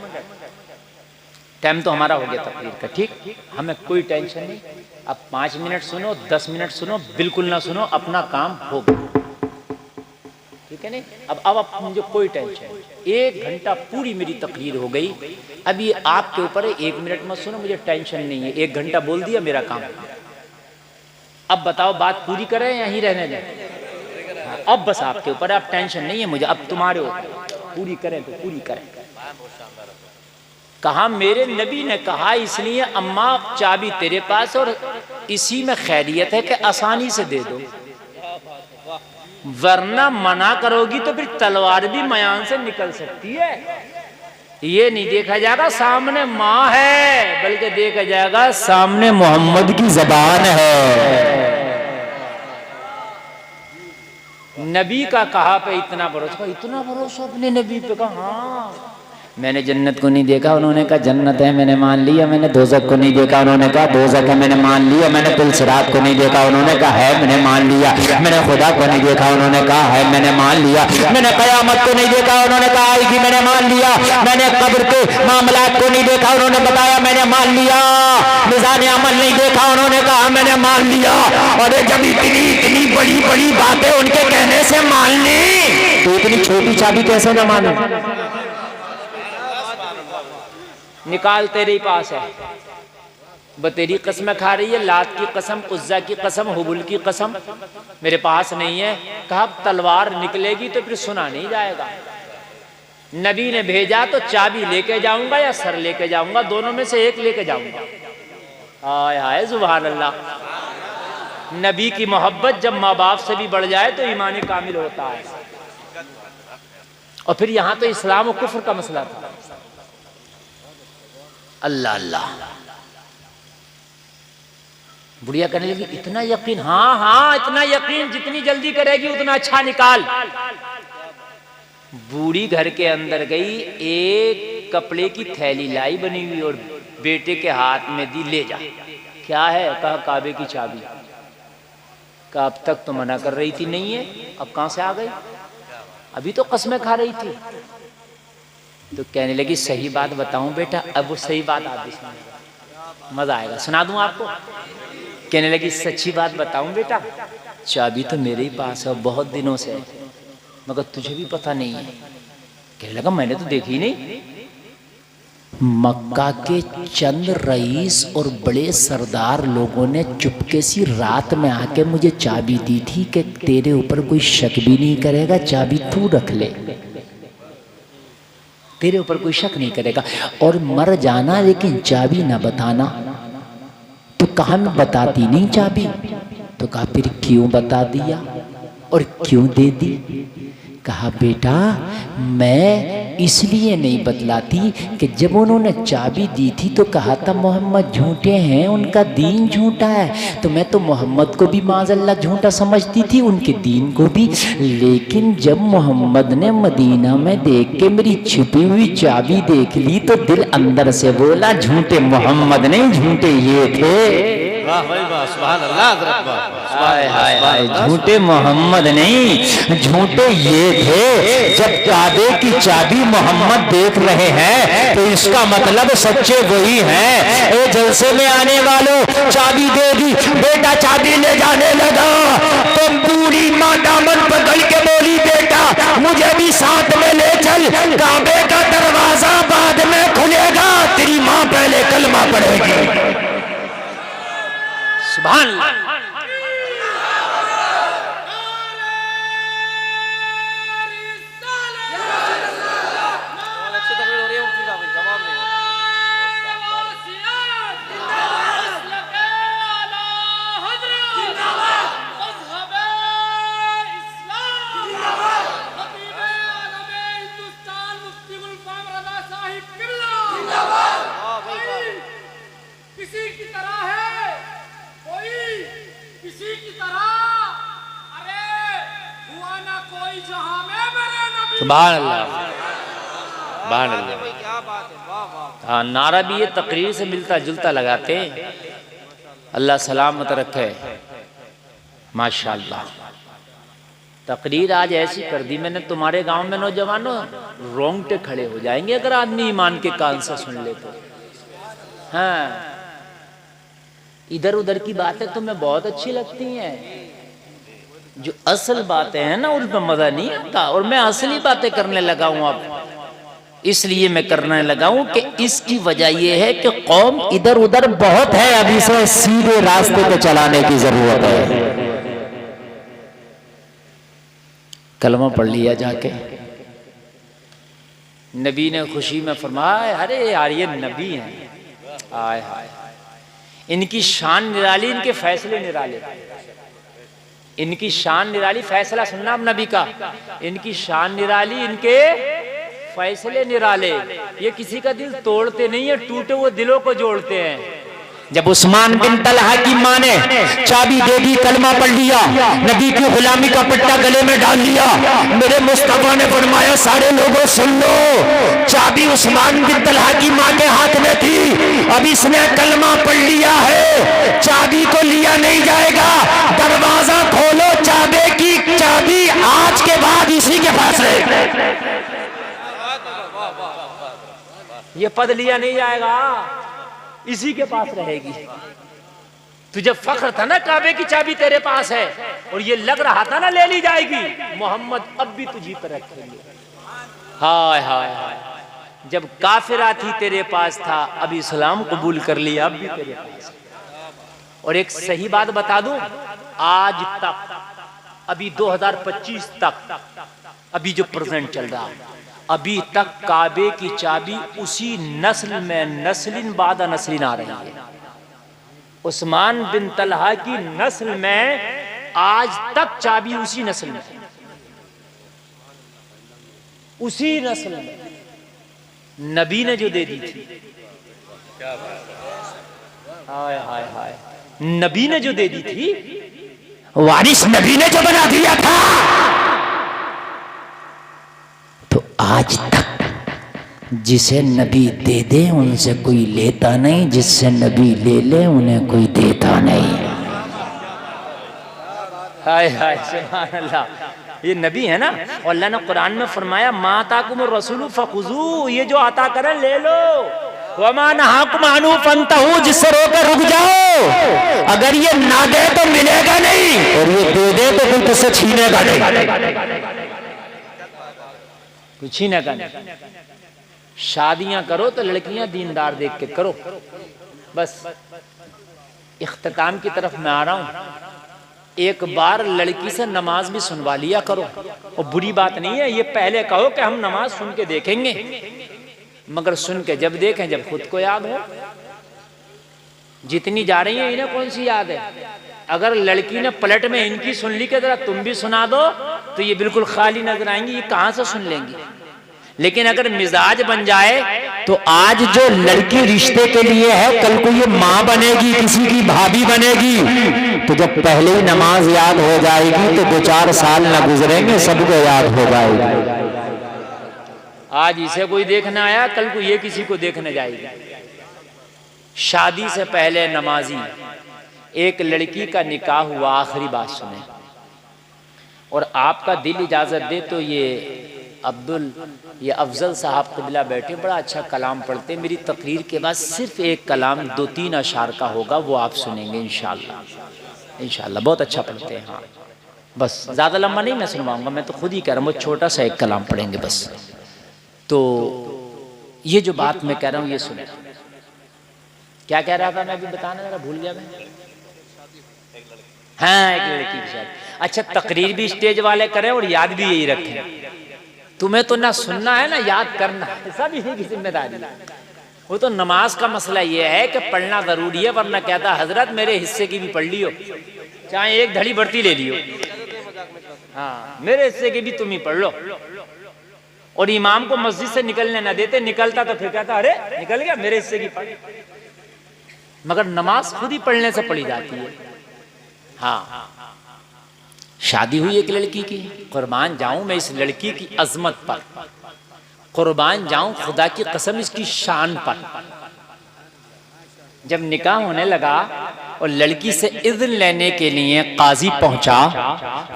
टाइम तो हमारा हो गया तकरीर का, ठीक, हमें कोई टेंशन नहीं। अब 5 मिनट सुनो, 10 मिनट सुनो, बिल्कुल ना सुनो, अपना काम हो गया, ठीक है नहीं। अब मुझे कोई टेंशन नहीं, 1 घंटा पूरी मेरी तकरीर हो गई। अभी आपके ऊपर है, 1 मिनट मत सुनो, मुझे टेंशन नहीं है, 1 घंटा बोल दिया मेरा काम। अब बताओ बात पूरी करें या यहीं रहने दें? अब बस आपके ऊपर, अब टेंशन नहीं है मुझे, अब तुम्हारे ऊपर, पूरी करें तो पूरी करें। कहा मेरे नबी ने कहा इसलिए अम्मा चाबी तेरे पास और इसी में खैरियत है कि आसानी से दे दो, वरना मना करोगी तो फिर तलवार भी मयान से निकल सकती है। ये नहीं देखा जाएगा सामने माँ है, बल्कि देखा जाएगा सामने मोहम्मद की जबान है। नबी का कहा पे इतना भरोसा अपने नबी पे कहा। हाँ, मैंने जन्नत को नहीं देखा, उन्होंने कहा जन्नत है, मैंने मान लिया। मैंने दोज़ख को नहीं देखा, उन्होंने कहा दोज़ख है, मैंने मान लिया। मैंने पुलसिरात को नहीं देखा, उन्होंने कहा है, मैंने मान लिया। मैंने खुदा को नहीं देखा, उन्होंने कहा है, मैंने मान लिया। मैंने कयामत को नहीं देखा, उन्होंने कहा आएगी, मैंने मान लिया। मैंने कब्र के मामलात को नहीं देखा, उन्होंने बताया, मैंने मान लिया। मिज़ान अमल नहीं देखा, उन्होंने कहा मैंने मान लिया। और जब इतनी इतनी बड़ी बड़ी बातें उनके कहने से मान ली, तो इतनी छोटी चाबी कैसे न मानो? निकाल तेरे पास है, तेरी कसम खा रही है, लात की कसम, उज्जा की कसम, हुबुल की कसम, मेरे पास नहीं है। कहा तलवार निकलेगी तो फिर सुना नहीं जाएगा। नबी ने भेजा तो चाबी लेके जाऊंगा या सर लेके जाऊंगा, दोनों में से एक लेके जाऊंगा। हाय हाय सुभान अल्लाह। नबी की मोहब्बत जब माँ बाप से भी बढ़ जाए तो ईमान कामिल होता है। और फिर यहां तो इस्लाम और कुफ्र का मसला था। अल्लाह अल्लाह। बुढ़िया कहने लगी इतना यकीन? हाँ हाँ इतना यकीन, जितनी जल्दी करेगी उतना अच्छा निकाल। बूढ़ी घर के अंदर गई, एक कपड़े की थैली लाई बनी हुई और बेटे के हाथ में दी, ले जा। क्या है? कहा काबे की चाबी। कहा अब तक तो मना कर रही थी नहीं है, अब कहां से आ गई? अभी तो कसमें खा रही थी। तो कहने लगी सही बात बताऊं बेटा? अब वो सही बात आप भी सुनिएगा, मजा आएगा, सुना दूं आपको। कहने लगी सच्ची बात बताऊं बेटा? चाबी तो मेरे ही पास है, बहुत दिनों से, मगर तुझे भी पता नहीं है। कहने लगा मैंने तो देखी नहीं। मक्का के चंद रईस और बड़े सरदार लोगों ने चुपके सी रात में आके मुझे चाबी दी थी कि तेरे ऊपर कोई शक भी नहीं करेगा, चाबी तू रख ले, तेरे ऊपर कोई शक नहीं करेगा, और मर जाना लेकिन चाबी ना बताना। तो कहा मैं बताती नहीं चाबी। तो कहा फिर क्यों बता दिया और क्यों दे दी? कहा बेटा मैं इसलिए नहीं बतलाती कि जब उन्होंने चाबी दी थी तो कहा था मोहम्मद झूठे हैं, उनका दीन झूठा है। तो मैं तो मोहम्मद को भी माज़अल्लाह झूठा समझती थी, उनके दीन को भी। लेकिन जब मोहम्मद ने मदीना में देख के मेरी छिपी हुई चाबी देख ली तो दिल अंदर से बोला झूठे मोहम्मद नहीं, झूठे ये थे। हाय हाय हाय, झूठे मोहम्मद नहीं, झूठे ये थे। जब काबे की चाबी मोहम्मद देख रहे हैं तो इसका मतलब सच्चे वही हैं। ए जलसे में आने वालों, चाबी देगी। बेटा चाबी ले जाने लगा तो बूढ़ी माँ दामन पकड़ के बोली बेटा मुझे भी साथ में ले चल, काबे का दरवाजा बाद में खुलेगा, तेरी माँ पहले कलमा पढ़ेगी। सुभान अल्लाह। सुभान अल्लाह, सुभान अल्लाह। हाँ, नारा भी ये तकरीर से मिलता जुलता लगाते हैं। अल्लाह सलामत रखे, माशाअल्लाह। तकरीर आज ऐसी कर दी मैंने, तुम्हारे गांव में नौजवानों रोंगटे खड़े हो जाएंगे अगर आदमी ईमान के कान से सुन ले तो। हाँ, इधर उधर की बातें तुम्हें बहुत अच्छी लगती हैं, जो असल बातें हैं ना उन पर मजा नहीं आता। और मैं असली बातें करने लगा हूं अब, इसलिए मैं करने लगा हूं कि इसकी वजह यह है कि कौम इधर उधर बहुत है, अभी से सीधे रास्ते पे चलाने की जरूरत है। कलमा पढ़ लिया जाके। नबी ने खुशी में फरमाया अरे यार ये नबी हैं, हाय हाय, इनकी शान निराली, इनके फैसले निराले, इनकी शान निराली। फैसला सुनना अब नबी का, इनकी शान निराली, इनके फैसले निराले, ये किसी का दिल तोड़ते नहीं है, टूटे हुए दिलों को जोड़ते हैं। जब उस्मान बिन तलहा की मां ने चाबी दे दी, कलमा पढ़ लिया, नबी की गुलामी का पट्टा गले में डाल लिया, मेरे मुस्तफा ने फरमाया सारे लोगों सुन लो, चाबी उस्मान बिन तलहा की मां के हाथ में थी, अब इसने कलमा पढ़ लिया है, चाबी को लिया नहीं जाएगा, दरवाजा खोलो, चाबी की चाबी आज के बाद इसी के पास है। ये पद लिया नहीं जाएगा, इसी के पास रहेगी। तुझे फख्र था ना काबे की चाबी तेरे पास है, और ये लग रहा था ना ले ली जाएगी, मोहम्मद अब भी तुझी पर रखेंगे। हाय हाय हाय, जब काफिरा थी तेरे पास था, अब इस्लाम कबूल कर लिया, अब भी तेरे पास। और एक सही बात बता दूं, आज तक, अभी 2025 तक, अभी जो प्रेजेंट चल रहा है, अभी तक काबे की चाबी उसी नस्ल में नस्लिन बादा नस्लिन आ रही है। उस्मान बिन तलहा की नस्ल में आज तक चाबी उसी नस्ल में, उसी नस्ल में नबी ने जो दे दी थी, हाय हाय हाय, नबी ने जो दे दी थी, वारिस नबी ने जो बना दिया था, तो आज तक जिसे नबी दे दे उनसे कोई लेता नहीं, जिससे नबी ले ले उन्हें कोई देता नहीं। हाय हाय सुभान अल्लाह, ये नबी है ना, और अल्लाह ने कुरान में फरमाया माताकुम रसूलु फखुजू, ये जो आता करें ले लो, वमा नहाकुम अनु फंतहू, जिससे रोकर रुक जाओ, अगर ये ना दे तो मिलेगा नहीं, और ये दे दे तो कोई तुझसे छीनेगा नहीं, कुछ छीनेगा नहीं। शादियां करो तो लड़कियां दीनदार देख के करो। बस इख्तिताम की तरफ मैं आ रहा हूं, एक बार लड़की से नमाज भी सुनवा लिया करो, और बुरी बात नहीं है, ये पहले कहो कि हम नमाज सुन के देखेंगे, मगर सुन के जब देखें जब खुद को याद हो। जितनी जा रही है इन्हें कौन सी याद है, अगर लड़की ने पलट में इनकी सुन ली कि जरा तुम भी सुना दो, तो ये बिल्कुल खाली नजर आएंगी, ये कहां से सुन लेंगी। लेकिन अगर मिजाज बन जाए तो आज जो लड़की रिश्ते के लिए है, कल को ये माँ बनेगी, किसी की भाभी बनेगी, तो जब पहले ही नमाज याद हो जाएगी तो 2-4 साल न गुजरेंगे, सबको याद हो जाएगी। आज इसे कोई देखने आया, कल को ये किसी को देखने जाएगी। शादी से पहले नमाजी, एक लड़की का निकाह हुआ, आखिरी बात सुने, और आपका दिल इजाजत दे तो ये अफजल साहब क़िबला बैठे, बड़ा अच्छा कलाम पढ़ते, मेरी तकरीर के बाद सिर्फ एक कलाम 2-3 अशार का होगा, वो आप सुनेंगे इंशाअल्लाह। इंशाअल्लाह बहुत अच्छा पढ़ते हैं। हाँ बस ज़्यादा लंबा नहीं मैं सुनवाऊंगा, मैं तो खुद ही कह रहा हूँ, वो छोटा सा एक कलाम पढ़ेंगे बस। तो ये जो बात मैं कह रहा हूँ ये सुने। क्या कह रहा था मैं अभी बताना, जरा भूल गया मैं। हाँ एक लड़की की शादी। अच्छा तकरीर भी स्टेज वाले करें और याद भी यही रखें। तुम्हें तो ना सुनना है ना याद करना है, सब इसी की जिम्मेदारी है। वो तो नमाज का मसला ये है कि पढ़ना जरूरी है, वरना कहता हजरत मेरे हिस्से की भी पढ़ लियो, चाहे एक धड़ी बढ़ती ले लियो, हाँ मेरे हिस्से की भी तुम ही पढ़ लो। और इमाम को मस्जिद से निकलने ना देते, निकलता तो फिर कहता अरे निकल गया, मेरे हिस्से की पढ़। मगर नमाज खुद ही पढ़ने से पढ़ी जाती है। हाँ शादी हुई एक लड़की की, कुर्बान जाऊं मैं इस लड़की की अजमत पर, कुर्बान जाऊं खुदा की कसम इसकी शान पर। जब निकाह होने लगा और लड़की से इज़्न लेने के लिए काजी पहुंचा,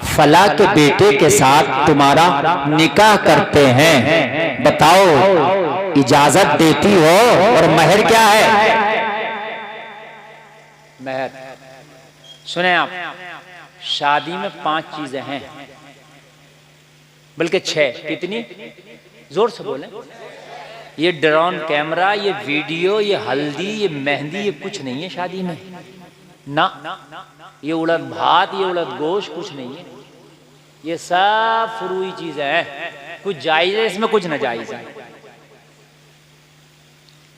फला के बेटे के साथ तुम्हारा निकाह करते हैं, बताओ इजाजत देती हो? और महर क्या है? महर सुने आप, शादी में 5 चीजें हैं, बल्कि 6। कितनी? जोर से बोले। ये ड्रोन कैमरा, ये वीडियो, ये हल्दी, ये मेहंदी, ये कुछ नहीं है शादी में ना। ये उड़द भात, ये उड़द गोश्त कुछ नहीं है। ये सब फुरूई चीजें हैं, कुछ जायज है इसमें, कुछ नाजायज है।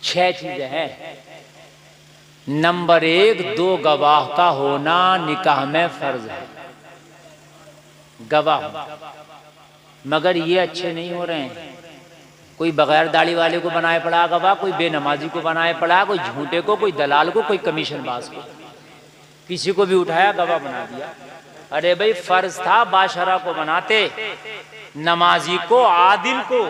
6 चीजें हैं। नंबर 1, 2 गवाह का होना निकाह में फर्ज है। गवाह, मगर ये अच्छे नहीं हो रहे हैं। कोई बगैर दाढ़ी वाले को बनाए पड़ा गवाह, कोई बेनमाजी को बनाए पड़ा, कोई झूठे को, कोई दलाल को, कोई कमीशन बाज को, किसी को भी उठाया गवाह बना दिया। अरे भाई फर्ज था बाशरा को बनाते, नमाजी को, आदिल को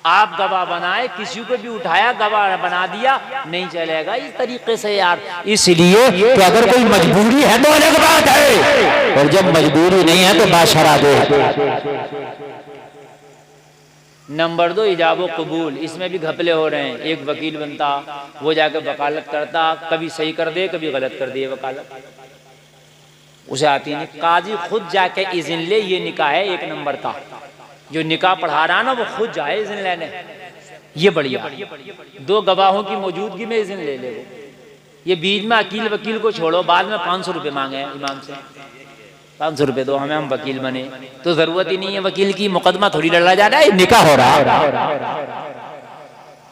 आप गवाह बनाए, किसी को भी उठाया गवाह बना दिया, नहीं चलेगा इस तरीके से यार। इसलिए कि अगर कोई मजबूरी है तो अलग बात है, और जब मजबूरी नहीं है तो बाशरा दो। नंबर 2 इजाब कबूल, इसमें भी घपले हो रहे हैं। एक वकील बनता, वो जाकर वकालत करता, कभी सही कर दे कभी गलत कर दे वकालत, उसे आती नहीं। काजी खुद जाके इज़्न ले, ये निकाह है 1 नंबर का। जो निकाह पढ़ा रहा ना वो खुद जाए इज़्न लेने, ये बढ़िया। 2 गवाहों की मौजूदगी में इज़्न ले ले वो। ये बीच में अकील वकील को छोड़ो, बाद में 500 रुपये मांगे हैं इमाम से, 500 रुपये दो हमें, हम वकील बने, तो जरूरत ही नहीं है वकील की, मुकदमा थोड़ी लड़ा जा रहा है, निकाह हो रहा है।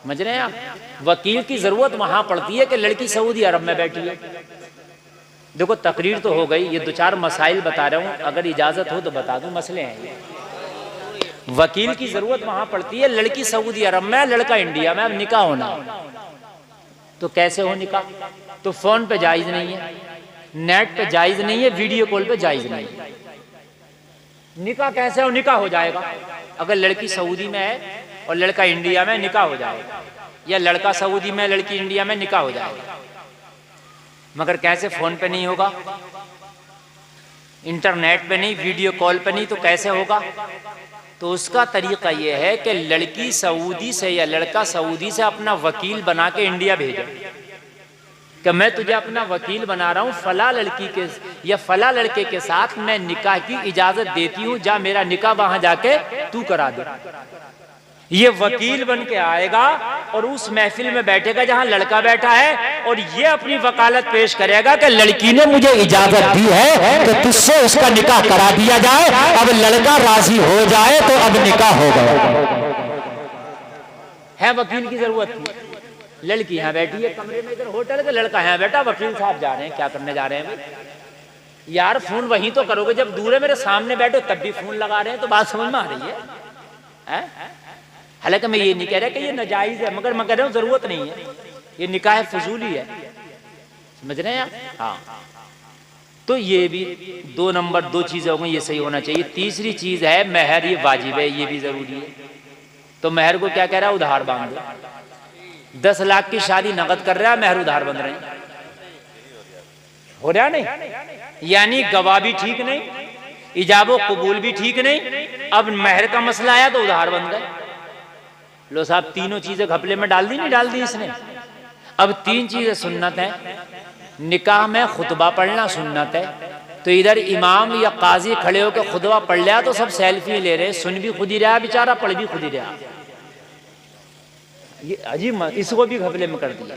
समझ रहे हैं आप? वकील की जरूरत वहां पड़ती है कि लड़की सऊदी अरब में बैठी है। देखो तकरीर तो हो गई, ये 2-4 मसाइल बता रहा हूँ, अगर इजाजत हो तो बता दूं, मसले हैं ये। वकील की जरूरत वहां पड़ती है, लड़की सऊदी अरब में, लड़का इंडिया में, अब निकाह होना, तो कैसे हो निकाह? तो फोन पे जायज नहीं है, नेट पे जायज नहीं है, वीडियो कॉल पे जायज नहीं है। निकाह कैसे हो? निकाह हो जाएगा अगर लड़की सऊदी में है और लड़का इंडिया में, निकाह हो जाएगा, या लड़का सऊदी में लड़की इंडिया में, निकाह हो जाएगा। मगर कैसे? फोन पे नहीं होगा, इंटरनेट पे नहीं, वीडियो कॉल पे नहीं, तो कैसे होगा? तो उसका तरीका यह है कि लड़की सऊदी से या लड़का सऊदी से अपना वकील बना के इंडिया भेजे कि मैं तुझे अपना वकील बना रहा हूँ, फला लड़की के या फला लड़के के साथ मैं निकाह की इजाजत देती हूँ, जा मेरा निकाह वहां जाके तू करा दे। ये वकील बन के आएगा और उस महफिल में बैठेगा जहां लड़का बैठा है, और ये अपनी वकालत पेश करेगा कि लड़की ने मुझे इजाजत दी है कि तुझसे उसका निकाह करा दिया जाए, अब लड़का राजी हो जाए तो अब निकाह हो गया है। वकील की जरूरत थी, लड़की यहाँ बैठी है कमरे में इधर होटल के, लड़का यहाँ बैठा, वकील साहब जा रहे हैं, क्या करने जा रहे हैं भाई? यार फोन वहीं तो करोगे जब दूर है, मेरे सामने बैठो तब भी फोन लगा रहे हैं, तो बात समझ में आ रही है? हालांकि मैं ये नहीं कह रहा कि ये नाजायज है, मगर मैं कह रहा हूँ जरूरत नहीं है, ये निकाह फजूली है। समझ रहे हैं आप? हाँ। तो ये भी 2 नंबर 2 चीजें हो गई, ये सही होना चाहिए। तीसरी चीज है महर, ये वाजिब है, ये भी जरूरी है। तो महर को क्या कह रहा है? उधार बांध दो। 10 लाख की शादी नकद कर रहा है, महर उधार बंध रहे हैं, हो रहा नहीं? यानी गवाह भी ठीक नहीं, इजाबो कबूल भी ठीक नहीं, अब महर का मसला आया तो उधार बन गए। लो साहब, तीनों चीजें घपले में डाल दी, नहीं डाल दी इसने? अब 3 चीजें सुन्नत है। निकाह में खुतबा पढ़ना सुन्नत है, तो इधर इमाम या काजी खड़े होकर खुतबा पढ़ लिया तो सब सेल्फी ले रहे, सुन भी खुद ही रहा बेचारा, पढ़ भी खुद ही रहा। ये अजीब, इसको भी घपले में कर दिया।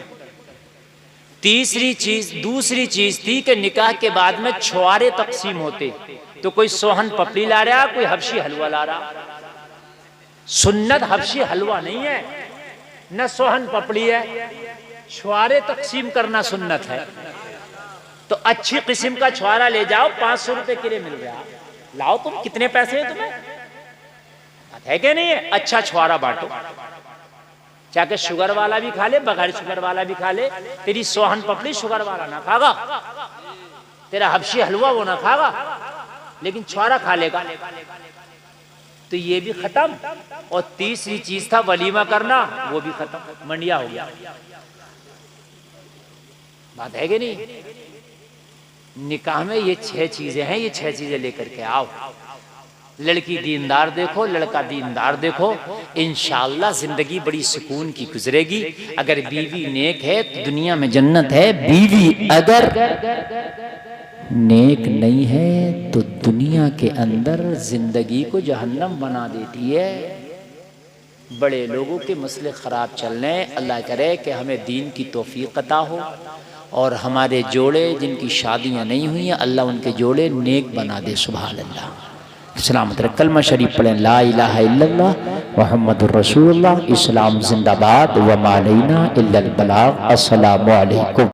दूसरी चीज थी कि निकाह के बाद में छुआरे तकसीम होते, तो कोई सोहन पपड़ी ला रहा, कोई हबशी हलवा ला रहा। सुन्नत हबशी हलवा नहीं है, न सोहन पपड़ी है, छुआरे तकसीम करना सुन्नत है। तो अच्छी किस्म का छुआरा ले जाओ, 500 रुपए किलो मिल रहा, लाओ तुम, कितने पैसे है तुम्हें, है कि नहीं है? अच्छा छुआरा बांटो, चाहे शुगर वाला भी खा ले, बगैर शुगर वाला भी खा ले। तेरी सोहन पपड़ी शुगर वाला ना खागा, तेरा हबशी हलवा वो ना खागा, लेकिन छुआरा खा लेगा। तो ये भी खत्म। और तीसरी चीज था वलीमा करना, वो भी खत्म, मंडिया हो गया। बात है कि नहीं? निकाह में ये 6 चीजें हैं, ये 6 चीजें लेकर के आओ। लड़की दीनदार देखो, लड़का दीनदार देखो, इंशाअल्लाह जिंदगी बड़ी सुकून की गुजरेगी। अगर बीवी नेक है तो दुनिया में जन्नत है, बीवी अगर नेक नहीं है तो दुनिया के अंदर जिंदगी को जहन्नम बना देती है। बड़े लोगों के मसले ख़राब चल रहे हैं, अल्लाह करे कि हमें दीन की तौफीक अता हो, और हमारे जोड़े जिनकी शादियां नहीं हुई हैं अल्लाह उनके जोड़े नेक बना दे। सुभान अल्लाह। सलामत रहे। कलमा शरीफ पढ़ें, ला इलाहा इल्लल्लाह मुहम्मदुर रसूलुल्लाह। इस्लाम जिंदाबाद, व मा अलैना इल्लल बलाग। अस्सलामु अलैकुम।